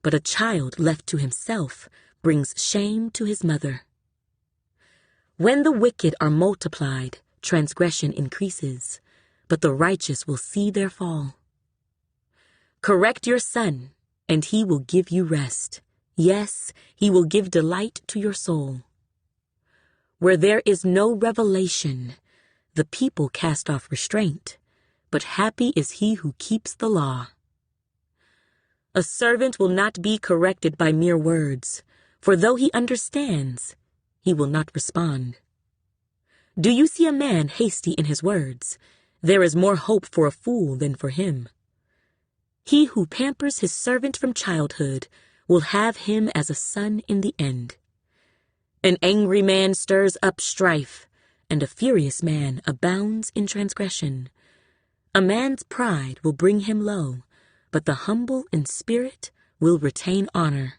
but a child left to himself brings shame to his mother. When the wicked are multiplied, transgression increases, but the righteous will see their fall. Correct your son, and he will give you rest. Yes, he will give delight to your soul. Where there is no revelation, the people cast off restraint, but happy is he who keeps the law. A servant will not be corrected by mere words, for though he understands, he will not respond. Do you see a man hasty in his words? There is more hope for a fool than for him. He who pampers his servant from childhood will have him as a son in the end. An angry man stirs up strife, and a furious man abounds in transgression. A man's pride will bring him low, but the humble in spirit will retain honor.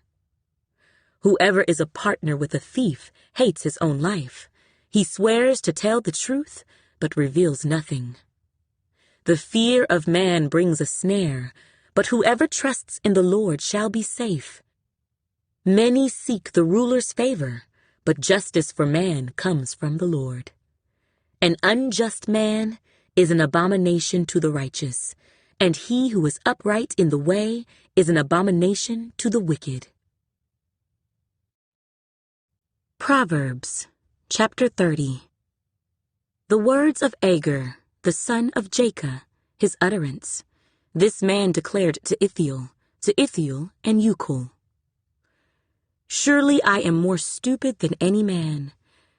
Whoever is a partner with a thief hates his own life. He swears to tell the truth, but reveals nothing. The fear of man brings a snare, but whoever trusts in the Lord shall be safe. Many seek the ruler's favor, but justice for man comes from the Lord. An unjust man is an abomination to the righteous, and he who is upright in the way is an abomination to the wicked. Proverbs, chapter 30. The words of Agur, the son of Jacob, his utterance. This man declared to Ithiel and Ukul. Surely I am more stupid than any man,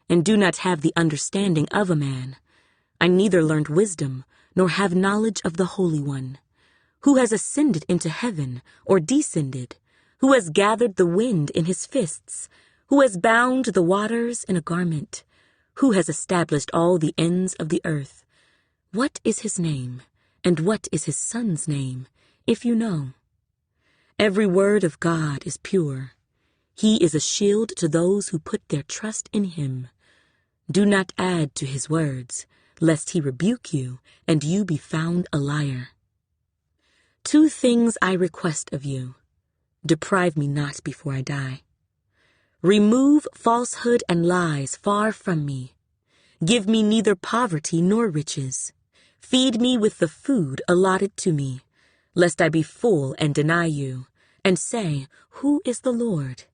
and do not have the understanding of a man. I neither learned wisdom, nor have knowledge of the Holy One. Who has ascended into heaven, or descended? Who has gathered the wind in his fists? Who has bound the waters in a garment? Who has established all the ends of the earth? What is his name, and what is his son's name, if you know? Every word of God is pure. He is a shield to those who put their trust in him. Do not add to his words, lest he rebuke you, and you be found a liar. 2 things I request of you. Deprive me not before I die. Remove falsehood and lies far from me. Give me neither poverty nor riches. Feed me with the food allotted to me, lest I be full and deny you, and say, Who is the Lord?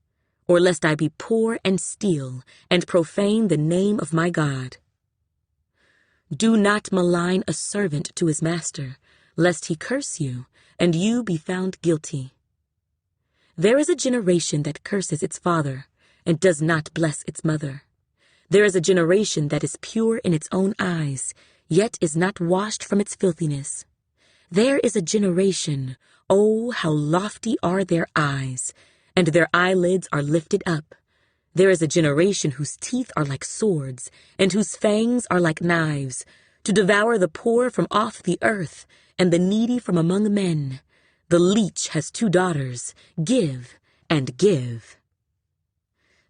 Or lest I be poor and steal, and profane the name of my God. Do not malign a servant to his master, lest he curse you, and you be found guilty. There is a generation that curses its father, and does not bless its mother. There is a generation that is pure in its own eyes, yet is not washed from its filthiness. There is a generation, oh, how lofty are their eyes, and their eyelids are lifted up. There is a generation whose teeth are like swords, and whose fangs are like knives, to devour the poor from off the earth, and the needy from among men. The leech has 2 daughters, give and give.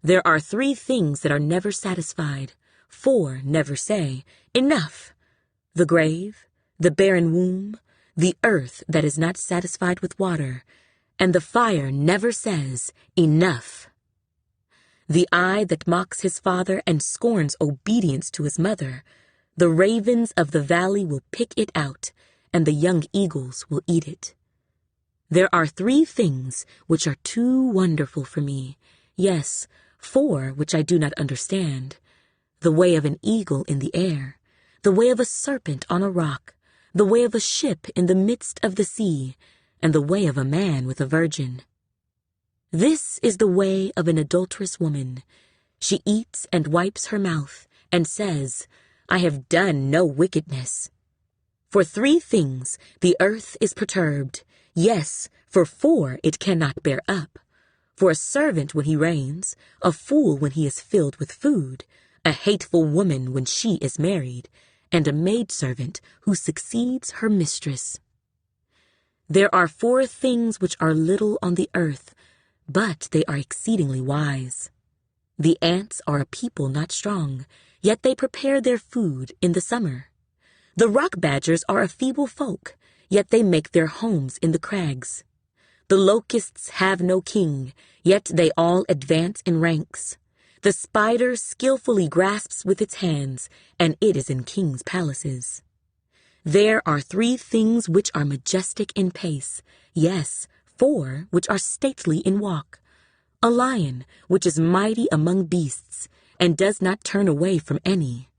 There are 3 things that are never satisfied, 4 never say, Enough. The grave, the barren womb, the earth that is not satisfied with water, and the fire never says, Enough. The eye that mocks his father and scorns obedience to his mother, the ravens of the valley will pick it out, and the young eagles will eat it. There are 3 things which are too wonderful for me, yes, 4 which I do not understand. The way of an eagle in the air, the way of a serpent on a rock, the way of a ship in the midst of the sea, and the way of a man with a virgin. This is the way of an adulterous woman. She eats and wipes her mouth, and says, I have done no wickedness. For 3 things the earth is perturbed, yes, for 4 it cannot bear up. For a servant when he reigns, a fool when he is filled with food, a hateful woman when she is married, and a maidservant who succeeds her mistress. There are 4 things which are little on the earth, but they are exceedingly wise. The ants are a people not strong, yet they prepare their food in the summer. The rock badgers are a feeble folk, yet they make their homes in the crags. The locusts have no king, yet they all advance in ranks. The spider skillfully grasps with its hands, and it is in kings' palaces. There are 3 things which are majestic in pace, yes, 4 which are stately in walk. A lion, which is mighty among beasts, and does not turn away from any.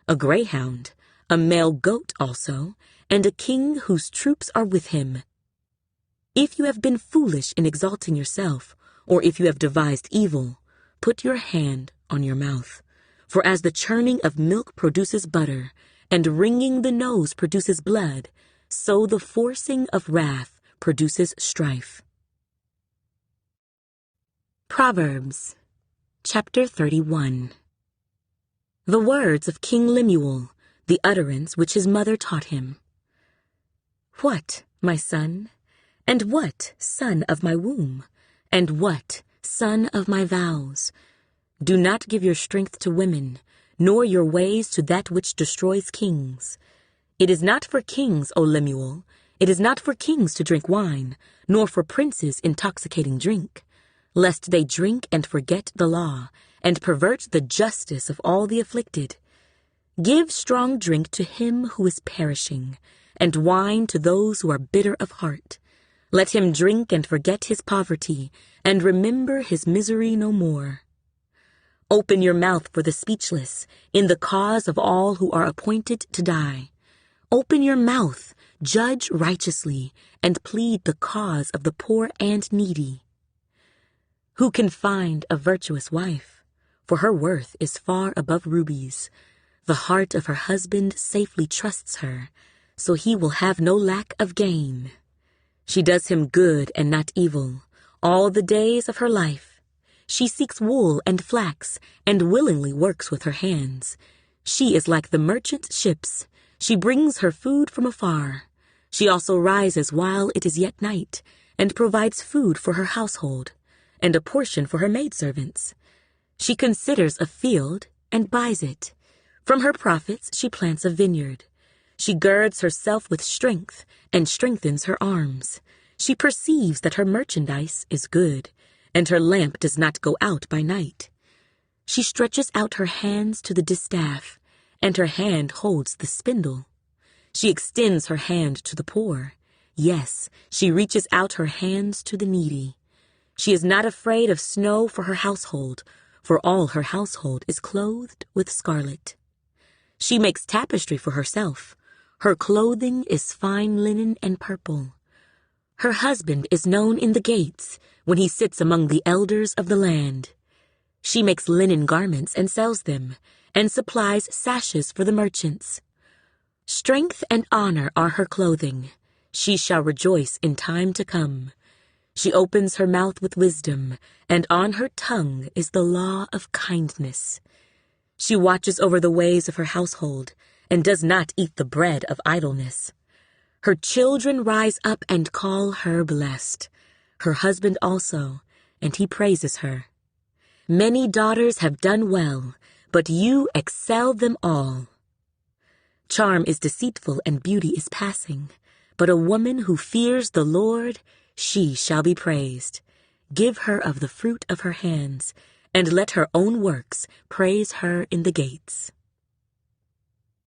A greyhound, a male goat also, and a king whose troops are with him. If you have been foolish in exalting yourself, or if you have devised evil, put your hand on your mouth. For as the churning of milk produces butter, and wringing the nose produces blood, so the forcing of wrath produces strife. Proverbs, chapter 31. The words of King Lemuel, the utterance which his mother taught him. What, my son? And what, son of my womb? And what, son of my vows? Do not give your strength to women, nor your ways to that which destroys kings. It is not for kings, O Lemuel, it is not for kings to drink wine, nor for princes intoxicating drink, lest they drink and forget the law, and pervert the justice of all the afflicted. Give strong drink to him who is perishing, and wine to those who are bitter of heart. Let him drink and forget his poverty, and remember his misery no more. Open your mouth for the speechless, in the cause of all who are appointed to die. Open your mouth, judge righteously, and plead the cause of the poor and needy. Who can find a virtuous wife? For her worth is far above rubies. The heart of her husband safely trusts her, so he will have no lack of gain. She does him good and not evil, all the days of her life. She seeks wool and flax, and willingly works with her hands. She is like the merchant ships. She brings her food from afar. She also rises while it is yet night, and provides food for her household, and a portion for her maidservants. She considers a field and buys it. From her profits she plants a vineyard. She girds herself with strength and strengthens her arms. She perceives that her merchandise is good, and her lamp does not go out by night. She stretches out her hands to the distaff, and her hand holds the spindle. She extends her hand to the poor. Yes, she reaches out her hands to the needy. She is not afraid of snow for her household, for all her household is clothed with scarlet. She makes tapestry for herself. Her clothing is fine linen and purple. Her husband is known in the gates when he sits among the elders of the land. She makes linen garments and sells them, and supplies sashes for the merchants. Strength and honor are her clothing. She shall rejoice in time to come. She opens her mouth with wisdom, and on her tongue is the law of kindness. She watches over the ways of her household, and does not eat the bread of idleness. Her children rise up and call her blessed, her husband also, and he praises her. Many daughters have done well, but you excel them all. Charm is deceitful and beauty is passing, but a woman who fears the Lord, she shall be praised. Give her of the fruit of her hands, and let her own works praise her in the gates.